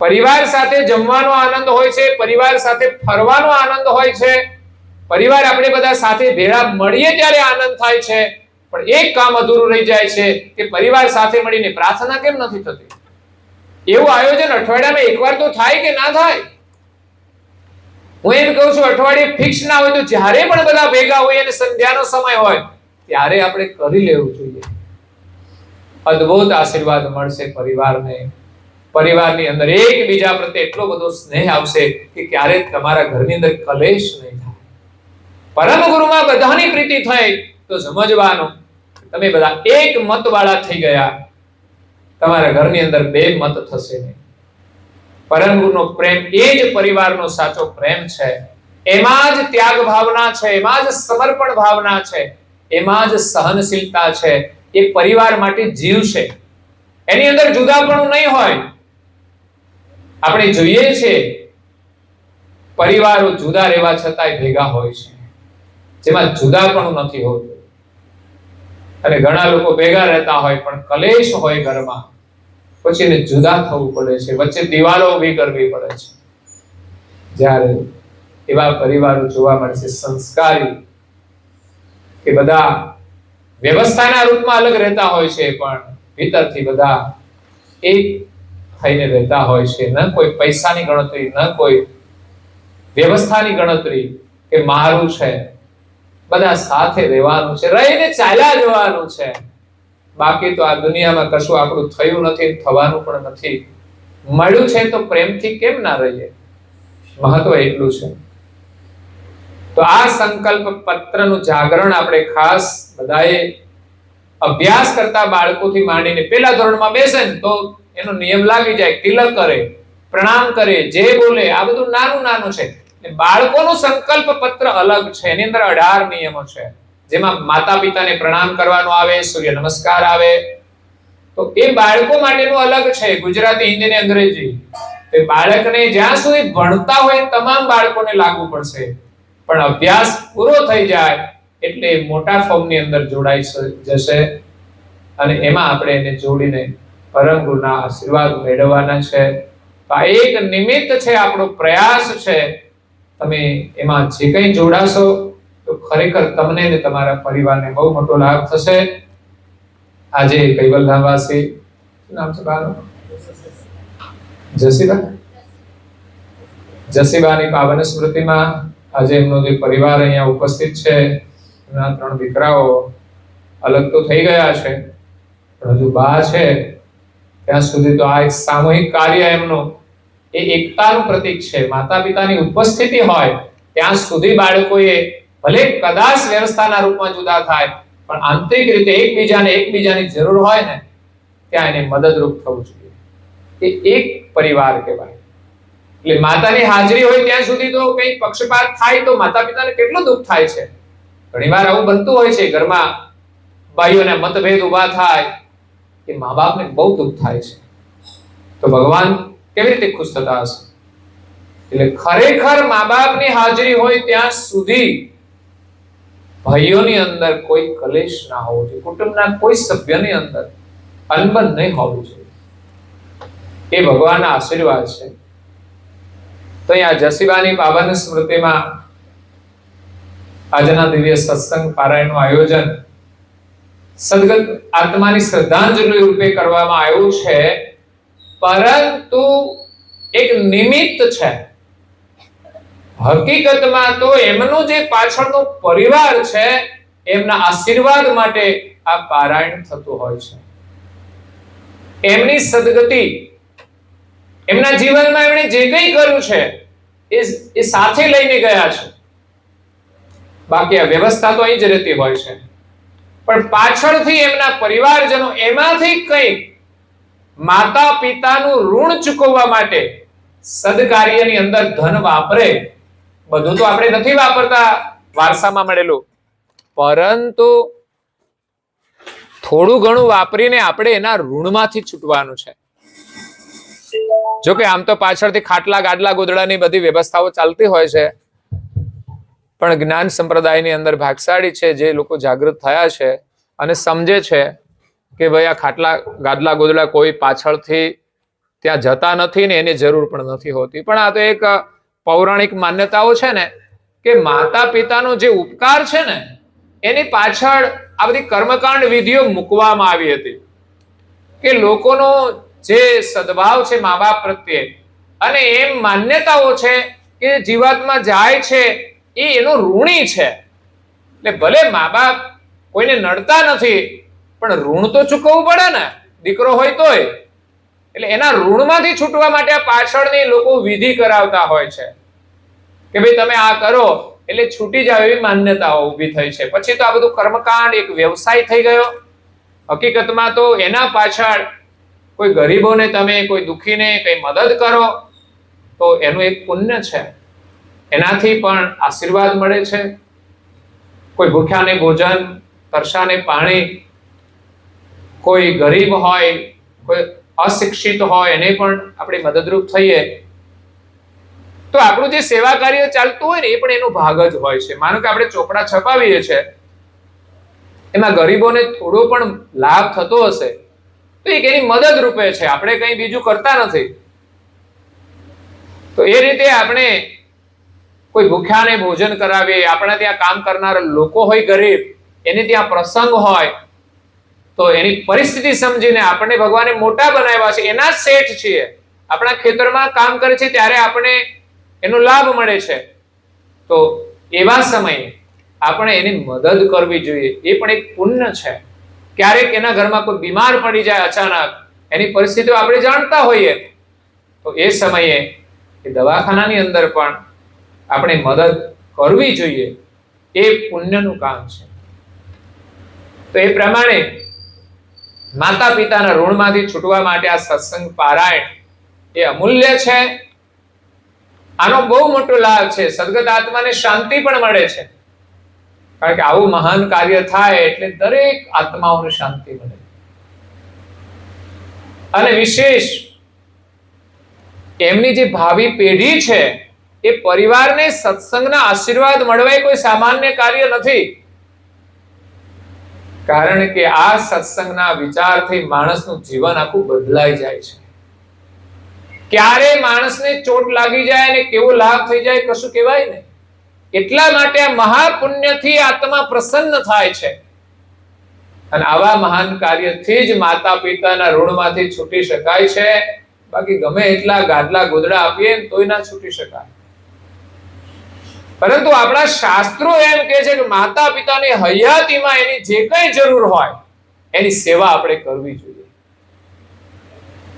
Speaker 2: પરિવાર સાથે જમવાનો આનંદ હોય છે, પરિવાર સાથે ફરવાનો આનંદ હોય છે, પરિવાર આપણે બધા સાથે ભેળા મળીએ ત્યારે આનંદ થાય છે. પણ એક કામ અધૂરું રહી જાય છે કે પરિવાર સાથે મળીને પ્રાર્થના કેમ નથી થતી? એવું આયોજન અઠવાડિયામાં એકવાર તો થાય કે ના થાય? હું એમ કહું છું, અઠવાડિયે ફિક્સ ના હોય તો જ્યારે પણ બધા ભેગા હોય અને સંધ્યાનો સમય હોય ત્યારે આપણે કરી લેવું જોઈએ. અદ્ભુત આશીર્વાદ મળશે પરિવારને. પરિવારની અંદર એકબીજા પ્રત્યે એટલો બધો સ્નેહ આવશે કે ક્યારેક તમારા ઘરની અંદર કલેશ નહીં થાય. પરમ ગુરુમાં બધાની પ્રીતિ થઈ તો સમજવાનું તમે બધા એક મત વાળા થઈ ગયા, તમારા ઘરની અંદર 2 મત થશે નહીં. પરમ ગુરુનો પ્રેમ એ જ પરિવારનો સાચો પ્રેમ છે. એમાં જ ત્યાગ ભાવના છે, એમાં જ સમર્પણ ભાવના છે, એમાં જ સહનશીલતા છે. એ પરિવાર માટે જીવશે, એની અંદર જુદાપણું નહીં હોય. આપણે જોઈએ છે પરિવારો જુદા રહેવા છતાંય ભેગા હોય છે, જેમાં જુદાપણું નથી હોતું. અને ઘણા લોકો ભેગા રહેતા હોય પણ કલેશ હોય ઘરમાં, પછી એને જુદા થવું પડે છે, વચ્ચે દિવાલો ઊભી કરવી પડે છે. જ્યારે એવા પરિવારો જોવા મળશે સંસ્કારી, કે બધા વ્યવસ્થાના રૂપમાં અલગ રહેતા હોય છે, પણ ભીતરથી બધા એક થઈને રહેતા હોય છે. ન કોઈ પૈસાની ગણતરી, ન કોઈ વ્યવસ્થાની ગણતરી કે મારું છે, બધા સાથે રહેવાનું છે, રહીને ચાલ્યા જવાનું છે. બાકી તો આ દુનિયામાં કશું આપણું થયું નથી, થવાનું પણ નથી. મળ્યું છે તો પ્રેમથી કેમ ના રહીએ? મહત્વ એટલું છે. તો આ સંકલ્પ પત્રનું જાગરણ આપણે ખાસ બધાએ અભ્યાસ કરતા બાળકોથી માંડીને પેલા ધોરણમાં બેસે ને તો એનો નિયમ લાગી જાય. તિલક કરે, પ્રણામ કરે, જે બોલે, આ બધું નાનું નાનું છે. બાળકોનું સંકલ્પ પત્ર અલગ છે. એની અંદર 18 નિયમો છે, જેમાં માતા પિતાને પ્રણામ કરવાનો આવે, સૂર્ય નમસ્કાર આવે. તો એ બાળકો માટેનું અલગ છે, ગુજરાતી, હિન્દી ને અંગ્રેજી. એ બાળકને જ્યાં સુધી ભણતા હોય તમામ બાળકોને લાગુ પડશે, પણ અભ્યાસ પૂરો થઈ જાય એટલે મોટા ફોર્મની અંદર જોડાઈ જશે અને એમાં આપણે એને જોડીને પરમ ગુરુના આશીર્વાદ મેળવવાના છે. આ એક નિમિત્ત છે, આપણો પ્રયાસ છે. તમે એમાં જે કંઈ જોડાશો તો ખરેખર તમને ને તમારા પરિવારને બહુ મોટો લાભ થશે. આજે કૈવલધામવાસી, શું નામ છે બાનું? જસીબાની પાવન સ્મૃતિમાં આજે એમનો જે પરિવાર અહીંયા ઉપસ્થિત છે, એમના 3 દીકરાઓ અલગ તો થઈ ગયા છે, પણ હજુ બા છે ત્યાં સુધી તો આ એક સામૂહિક કાર્ય એમનું એ એકતાનું પ્રતીક છે. માતા પિતાની ઉપસ્થિતિ હોય ત્યાં સુધી બાળકોએ ભલે કદાચ વ્યવસ્થાના રૂપમાં જુદા થાય, પણ આંતરિક રીતે એકબીજાની જરૂર હોય ને ત્યાં એને મદદરૂપ થવું જોઈએ. એ એક પરિવાર કહેવાય. એટલે માતાની હાજરી હોય ત્યાં સુધી તો કંઈ પક્ષપાત થાય તો માતા પિતાને કેટલું દુઃખ થાય છે. ઘણીવાર આવું બનતું હોય છે, ઘરમાં ભાઈઓના મતભેદ ઉભા થાય કે મા બાપને બહુ દુઃખ થાય છે. તો ભગવાન કેવી રીતે ખુશ થતા હશે? એટલે ખરેખર મા બાપની હાજરી હોય ત્યાં સુધી ભાઈઓની અંદર કોઈ કલેશ ના હોવો જોઈએ, કુટુંબના કોઈ સભ્યની અંદર અનબન નહીં હોવું જોઈએ. એ ભગવાનના આશીર્વાદ છે. તો અહીંયા જસીબાની પાવન સ્મૃતિમાં આજના દિવ્ય સત્સંગ પારાયણનું આયોજન સદગત આત્માની શ્રદ્ધાંજલિ રૂપે કરવામાં આવ્યું છે, પરંતુ એક નિમિત્ત છે. હકીકતમાં તો એમનો જે પાછળનો પરિવાર છે એમના આશીર્વાદ માટે આ પારાયણ થતું હોય છે. એમની સદગતિ, એમના જીવનમાં એમણે જે કંઈ કર્યું છે એ સાથે લઈને ગયા છે. બાકી આ વ્યવસ્થા તો અહીં જ રહેતી હોય છે, પણ પાછળથી એમના પરિવારજનો એમાંથી કંઈક માતા પિતાનું ઋણ ચૂકવવા માટે સદકાર્યની અંદર ધન વાપરે. બધું તો આપણે નથી વાપરતા વારસામાં મળેલું, પરંતુ થોડું ઘણું વાપરીને આપણે એના ઋણમાંથી છૂટવાનું છે. જો કે આમ તો પાછળથી ખાટલા ગાડલા ગોદડાની બધી વ્યવસ્થાઓ ચાલતી હોય છે, પણ જ્ઞાન સંપ્રદાયની અંદર ભાગશાળી છે જે લોકો જાગૃત થયા છે અને સમજે છે કે ભાઈ આ ખાટલા ગાદલા ગોદડા કોઈ પાછળથી ત્યાં જતા નથી ને એની જરૂર પણ નથી હોતી. પણ આ તો એક પૌરાણિક માન્યતાઓ છે ને કે માતા પિતાનો જે ઉપકાર છે ને એની પાછળ આ બધી કર્મકાંડ વિધિઓ મૂકવામાં આવી હતી કે લોકોનો જે સદભાવ છે મા બાપ પ્રત્યે, અને એમ માન્યતાઓ છે કે જીવાત્મા જાય છે એ એનો ઋણી છે. એટલે ભલે મા બાપ કોઈને નડતા નથી, પણ ઋણ તો ચૂકવવું પડે ને, દીકરો હોય તોય. એટલે એના ઋણમાંથી છૂટવા માટે આ પાછળની લોકો વિધિ કરાવતા હોય છે કે ભાઈ તમે આ કરો એટલે છૂટી જાવ, એવી માન્યતાઓ ઊભી થઈ છે. પછી તો આ બધું કર્મકાંડ એક વ્યવસાય થઈ ગયો. હકીકતમાં તો એના પાછળ કોઈ ગરીબોને તમે, કોઈ દુઃખીને કઈ મદદ કરો તો એનું એક પુણ્ય છે, એનાથી પણ આશીર્વાદ મળે છે. કોઈ ભૂખ્યાને ભોજન, તરસાને પાણી, કોઈ ગરીબ હોય, કોઈ અશિક્ષિત હોય, એને પણ આપણે મદદરૂપ થઈએ તો આપણું જે સેવા કાર્ય ચાલતું હોય ને એ પણ એનો ભાગ જ હોય છે. માનો કે આપણે ચોપડા છપાવીએ છીએ, એમાં ગરીબોને થોડો પણ લાભ થતો હશે તો એક એની મદદ રૂપે છે, આપણે કંઈ બીજું કરતા નથી. તો એ રીતે આપણે કોઈ ભૂખ્યાને ભોજન કરાવીએ, આપણા ત્યાં કામ કરનાર લોકો હોય ગરીબ, એની ત્યાં પ્રસંગ હોય તો એની પરિસ્થિતિ સમજીને આપણને ભગવાને મોટા બનાવ્યા છે, એના શેઠ છીએ, આપણા ખેતરમાં કામ કરે છે ત્યારે આપણે એનો લાભ મળે છે, તો એવા સમયે આપણે એની મદદ કરવી જોઈએ. એ પણ એક પુણ્ય છે. ક્યારેક એના ઘરમાં કોઈ બીમાર પડી જાય અચાનક, એની પરિસ્થિતિઓ આપણે જાણતા હોઈએ, તો એ સમયે એ દવાખાનાની અંદર પણ આપણે મદદ કરવી જોઈએ. એ પુણ્યનું કામ છે. તો એ પ્રમાણે માતા પિતાના ઋણમાંથી છૂટવા માટે આ સત્સંગ પારાયણ એ અમૂલ્ય છે. આનો બહુ મોટો લાભ છે. સદગત આત્માને શાંતિ પણ મળે છે, કારણ કે આવું મહાન કાર્ય થાય એટલે દરેક આત્માઓને શાંતિ મળે. અને વિશેષ એમની જે ભાવિ પેઢી છે એ પરિવારને સત્સંગના આશીર્વાદ મળવા એ કોઈ સામાન્ય કાર્ય નથી. કારણ કે આ સત્સંગના વિચારથી માણસનું જીવન આખું બદલાઈ જાય છે. ક્યારે માણસને ચોટ લાગી જાય અને કેવો લાભ થઈ જાય કશું કહેવાય નહીં. એટલા માટે આ મહાપુણ્યથી આત્મા પ્રસન્ન થાય છે. અને આવા મહાન કાર્યથી જ માતા પિતાના ઋણમાંથી છૂટી શકાય છે. બાકી ગમે એટલા ગાદલા ગોદડા આપીએ તોય ના છૂટી શકાય. પરંતુ આપણા શાસ્ત્રો એમ કહે છે કે માતા પિતાની હયાતીમાં એની જે કઈ જરૂર હોય એની સેવા આપણે કરવી જોઈએ.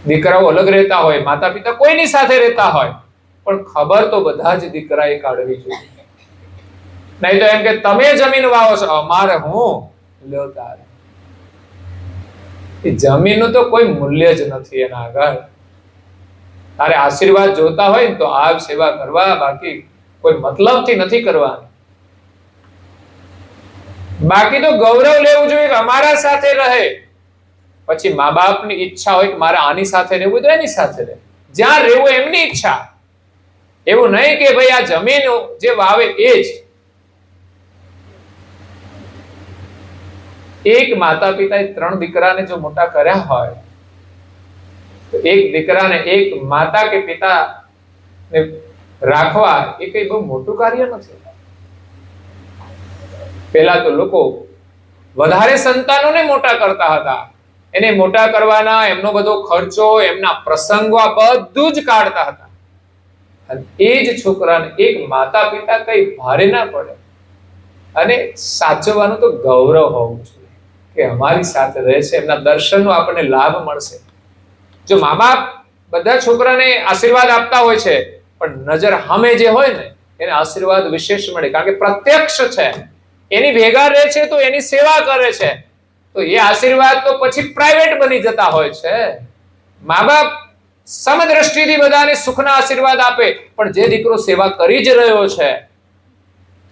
Speaker 2: દીકરાઓ અલગ રહેતા હોય, માતા પિતા કોઈની સાથે રહેતા હોય, પણ ખબર તો બધા જ દીકરાએ કાઢવી જોઈએ. નહીં તો એમ કે તમે જમીન વાવો છો, અમારે હું લ્યો તારે. એ જમીનનું તો કોઈ મૂલ્ય જ નથી એના આગળ. તારે આશીર્વાદ જોતા હોય ને તો આ સેવા કરવા, બાકી કોઈ મતલબથી નથી કરવાની. બાકી તો ગૌરવ લેવું જોઈએ કે અમારા સાથે રહે. પછી મા બાપની ઈચ્છા હોય કે મારે આની સાથે રહેવું તો એની સાથે રહે, જ્યાં રહેવું એમની ઈચ્છા. એવું નહીં કે ભાઈ આ જમીન જે વાવે એ જ. એક માતા પિતાએ 3 દીકરાને જો મોટા કર્યા હોય તો એક દીકરાને એક માતા કે પિતા ને રાખવા એ કઈ બહુ મોટું કાર્ય નથી. પહેલા તો લોકો વધારે સંતાનોને મોટા કરતા હતા. એને મોટા કરવાના, એમનો બધો ખર્ચો, એમના પ્રસંગો આ બધું જ કાઢતા હતા. અને એ જ છોકરાને એક માતા પિતા કઈ ભારે ના પડે અને સાચવવાનું તો ગૌરવ હોવું જોઈએ કે અમારી સાથે રહે છે, એમના દર્શનનો આપણને લાભ મળશે. જો મા બાપ બધા છોકરાને આશીર્વાદ આપતા હોય છે, પણ નજર સામે જે હોય ને એને આશીર્વાદ વિશેષ મળે, કારણ કે પ્રત્યક્ષ છે, એની ભેગા રહે છે તો એની સેવા કરે છે. તો એ આશીર્વાદ તો પછી પ્રાઇવેટ બની જતા હોય છે. મા બાપ સમદ્રષ્ટિથી બધાને સુખના આશીર્વાદ આપે, પણ જે દીકરો સેવા કરી જ રહ્યો છે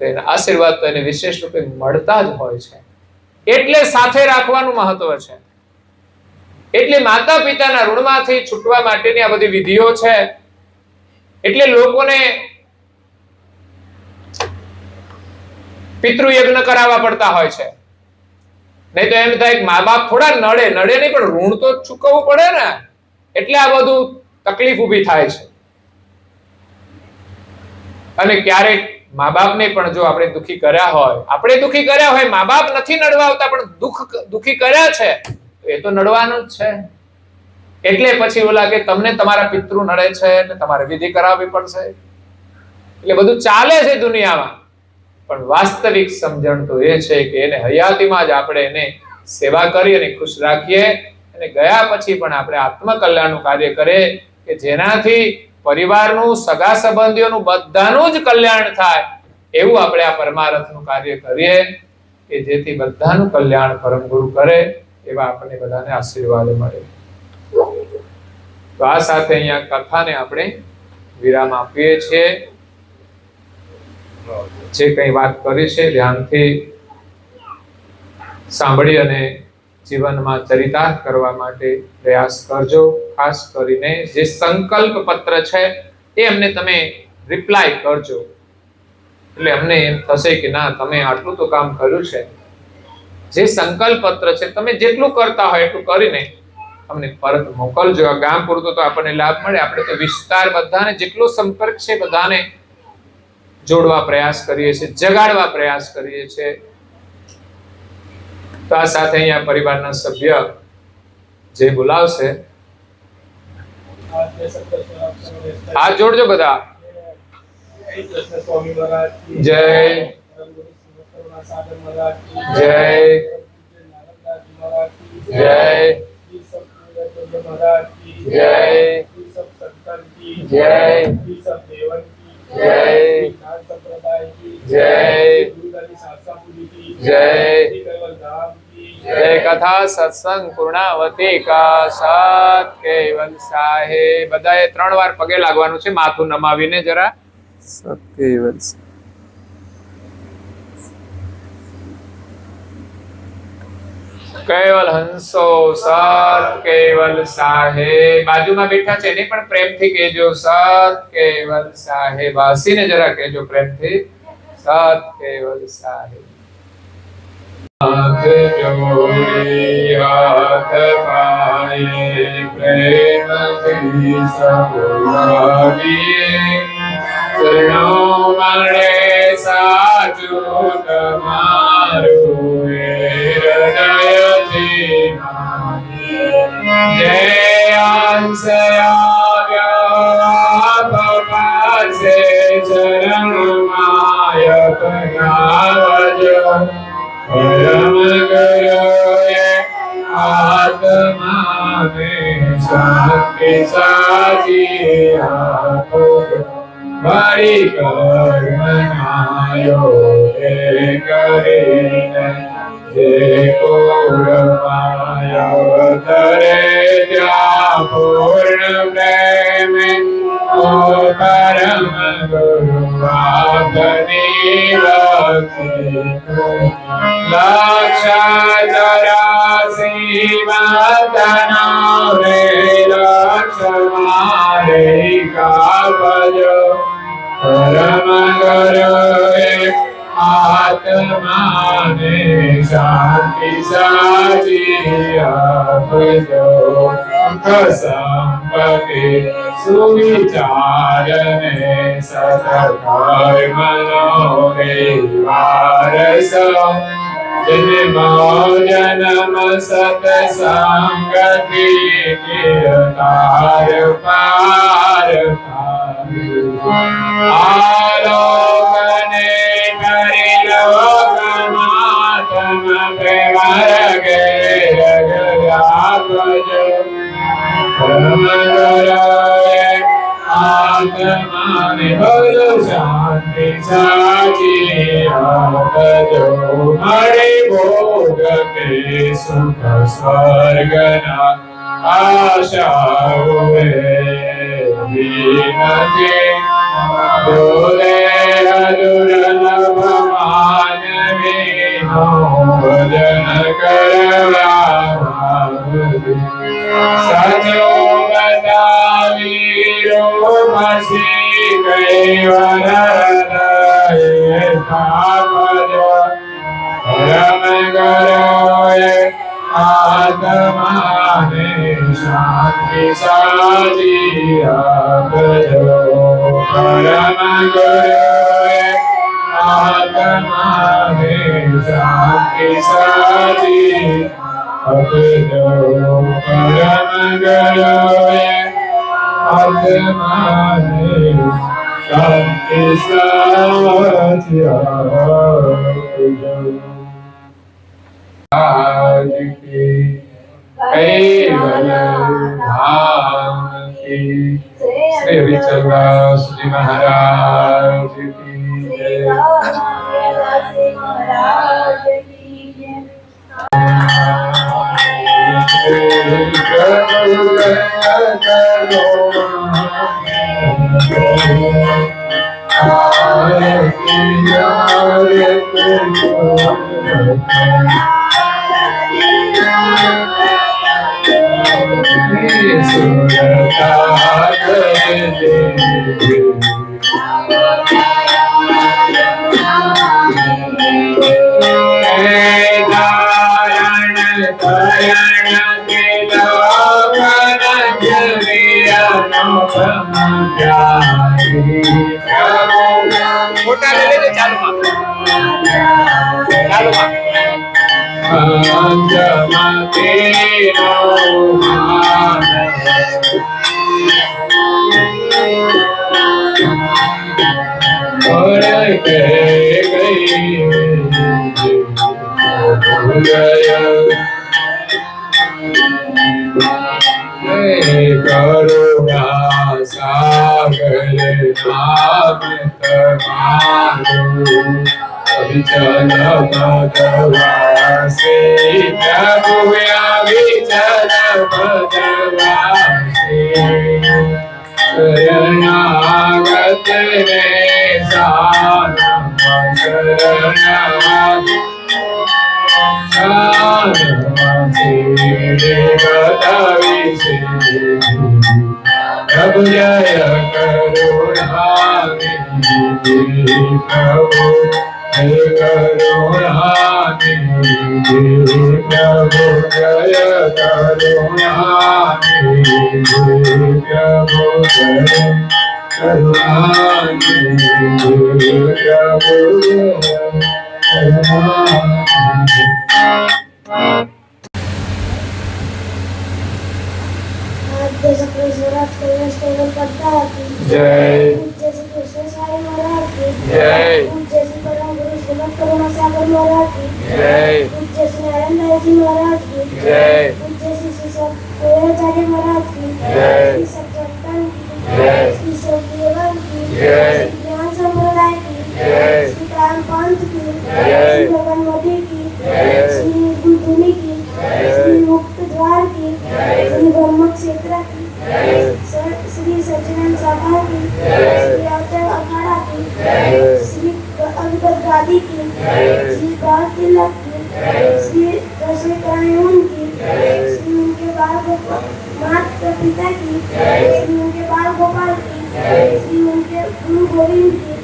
Speaker 2: તો એના આશીર્વાદ તો એને વિશેષ રૂપે મળતા જ હોય છે. એટલે સાથે રાખવાનું મહત્વ છે. એટલે માતા પિતાના ઋણમાંથી છૂટવા માટેની આ બધી વિધિઓ છે. એટલે લોકોને પિતૃયજ્ઞ કરાવવા પડતા હોય છે. નહીં તો એમ થાય કે મા બાપ થોડા નડે નહીં, પણ ઋણ તો ચૂકવવું પડે ને. એટલે આ બધું તકલીફ ઊભી થાય છે. અને ક્યારેક મા બાપને પણ જો આપણે દુખી કર્યા હોય, મા બાપ નથી નડવા આવતા પણ દુખી કર્યા છે, તો એ તો નડવાનું જ છે. એટલે પછી ઓલા કે તમને તમારા પિતૃ નડે છે એટલે તમારે વિધિ કરાવવી પડશે. એટલે બધું ચાલે છે દુનિયામાં, પણ વાસ્તવિક સમજણ તો એ છે કે એને હયાતીમાં જ આપણે એને સેવા કરી અને ખુશ રાખીએ, અને ગયા પછી પણ આપણે આત્મકલ્યાણનું કાર્ય કરીએ કે જેનાથી પરિવારનું, સગા સંબંધીઓનું, બધાનું જ કલ્યાણ થાય. એવું આપણે આ પરમાર્થનું કાર્ય કરીએ કે જેથી બધાનું કલ્યાણ પરમ ગુરુ કરે એવા આપણને બધાને આશીર્વાદ મળે. તો આ સાથે અહીંયા કથાને આપણે વિરામ આપીએ છીએ. જે કઈ વાત કરી છે ધ્યાનથી સાંભળી અને જીવનમાં ચરિતાર્થ કરવા માટે પ્રયાસ કરજો. ખાસ કરીને જે સંકલ્પ પત્ર છે એ અમને તમે રિપ્લાય કરજો, એટલે અમને એમ થશે કે ના તમે આટલું તો કામ કર્યું છે. જે સંકલ્પ પત્ર છે તમે જેટલું કરતા હોય એટલું કરીને અમને પરત મોકલજો. આ ગામ પૂરતો તો આપણને લાભ મળે. આપણે તો વિસ્તાર બધાને જેટલો સંપર્ક છે બધાને જોડવા પ્રયાસ કરીએ છીએ, જગાડવા પ્રયાસ કરીએ છીએ. તો આ સાથે અહીંયા પરિવારના સભ્ય જે બોલાવશે હાથ જોડજો બધા. જય જય જય જય જય જય જય કથા સત્સંગ પૂર્ણાવતી કા સત કેવલ સાહેબ. બધાએ 3 વાર પગે લાગવાનું છે, માથું નમાવીને જરા. સત કેવલ કેવલ હંસો સત કેવલ સાહેબ. બાજુમાં બેઠા છે એને પણ પ્રેમથી કહેજો સત કેવલ સાહેબ. હસીને જરા કહેજો પ્રેમથી સત કેવલ સાહેબ. હાથ જોડી હાથ પાયે પ્રેમથી સૌ લાગીએ. ચરણો મળે સાચું તમારું હૃદયથી જય અંશ આવ્યા પાસે ચરણમાય પગાવજો. પરમ ગુરુએ આત્માને શાંતિ સાચી આપો. મારી કર્મનાયો એ કરીને જે પૂર્ણમાયો ધરે ત્યાં પૂર્ણ પ્રેમે ઓ પરમ ગુરુ આપની ભક્તિ. લક્ષ 84 માતના રે લક્ષ મારે કાપજો. પરમ ગુરુએ આત્માને શાંતિ સાચી આપજો. સંપત્તિ સુવિચારને સત્કર્મનો વારસ. જન્મ જન્મ સત્સંગથી તાર પાર આલોકને કરી લોકમાં તમ પ્રેમરગે આપજો. પરમ ગુરુએ આત્માને ભલો શાંતિ સાચી આપજો. મળે ભોગ કે સુખ સ્વર્ગના આશાઓ વિનતી. બોલે દુર્લભ માનવીનો ભજન કરવા સાચો બતાવી રૂપસી કૈવલ હૃદય સ્થાપજો. પરમ ગુરુએ આત્માને શાંતિ સાચી આપજો. પરમ ગુરુએ આત્માને શાંતિ સાચી આપજો. પરમ ગુરુએ આત્માને શાંતિ સાચી આપજો. आज की केवल धाम की श्री विचलदास जी महाराज की जय. ચાલુ માં करुणा सागर नाम तुम्हारो विचल भगवासे प्रभु विचल भगवासे शरणागत रे सानम शरणागत प्रभु जय करुणानिधि प्रभु जय करुणानिधि प्रभु जय करुणानिधि प्रभु जय करुणानिधि प्रभु जय जय
Speaker 3: श्री सच्चिदानंद सभा की, श्री अवतार अखाड़ा की, श्री अविगत गादी की, श्री बाल तिलक की, श्री रसोई करण की, श्री उनके बाल गोपाल माता पिता की, श्री उनके बाल गोपाल की, श्री उनके गुरु गोविंद की,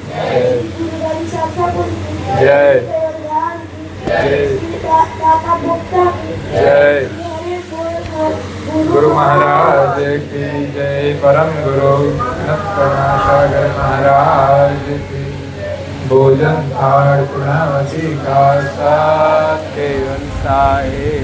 Speaker 3: श्री गुरु गादी शास्त्रापुर की,
Speaker 2: जय
Speaker 3: श्री दाता भोक्ता की,
Speaker 2: जय गुरु महाराज की जय परम गुरु करुणासागर महाराज की भोजन थाल पूर्णावती का साथ केवल साहे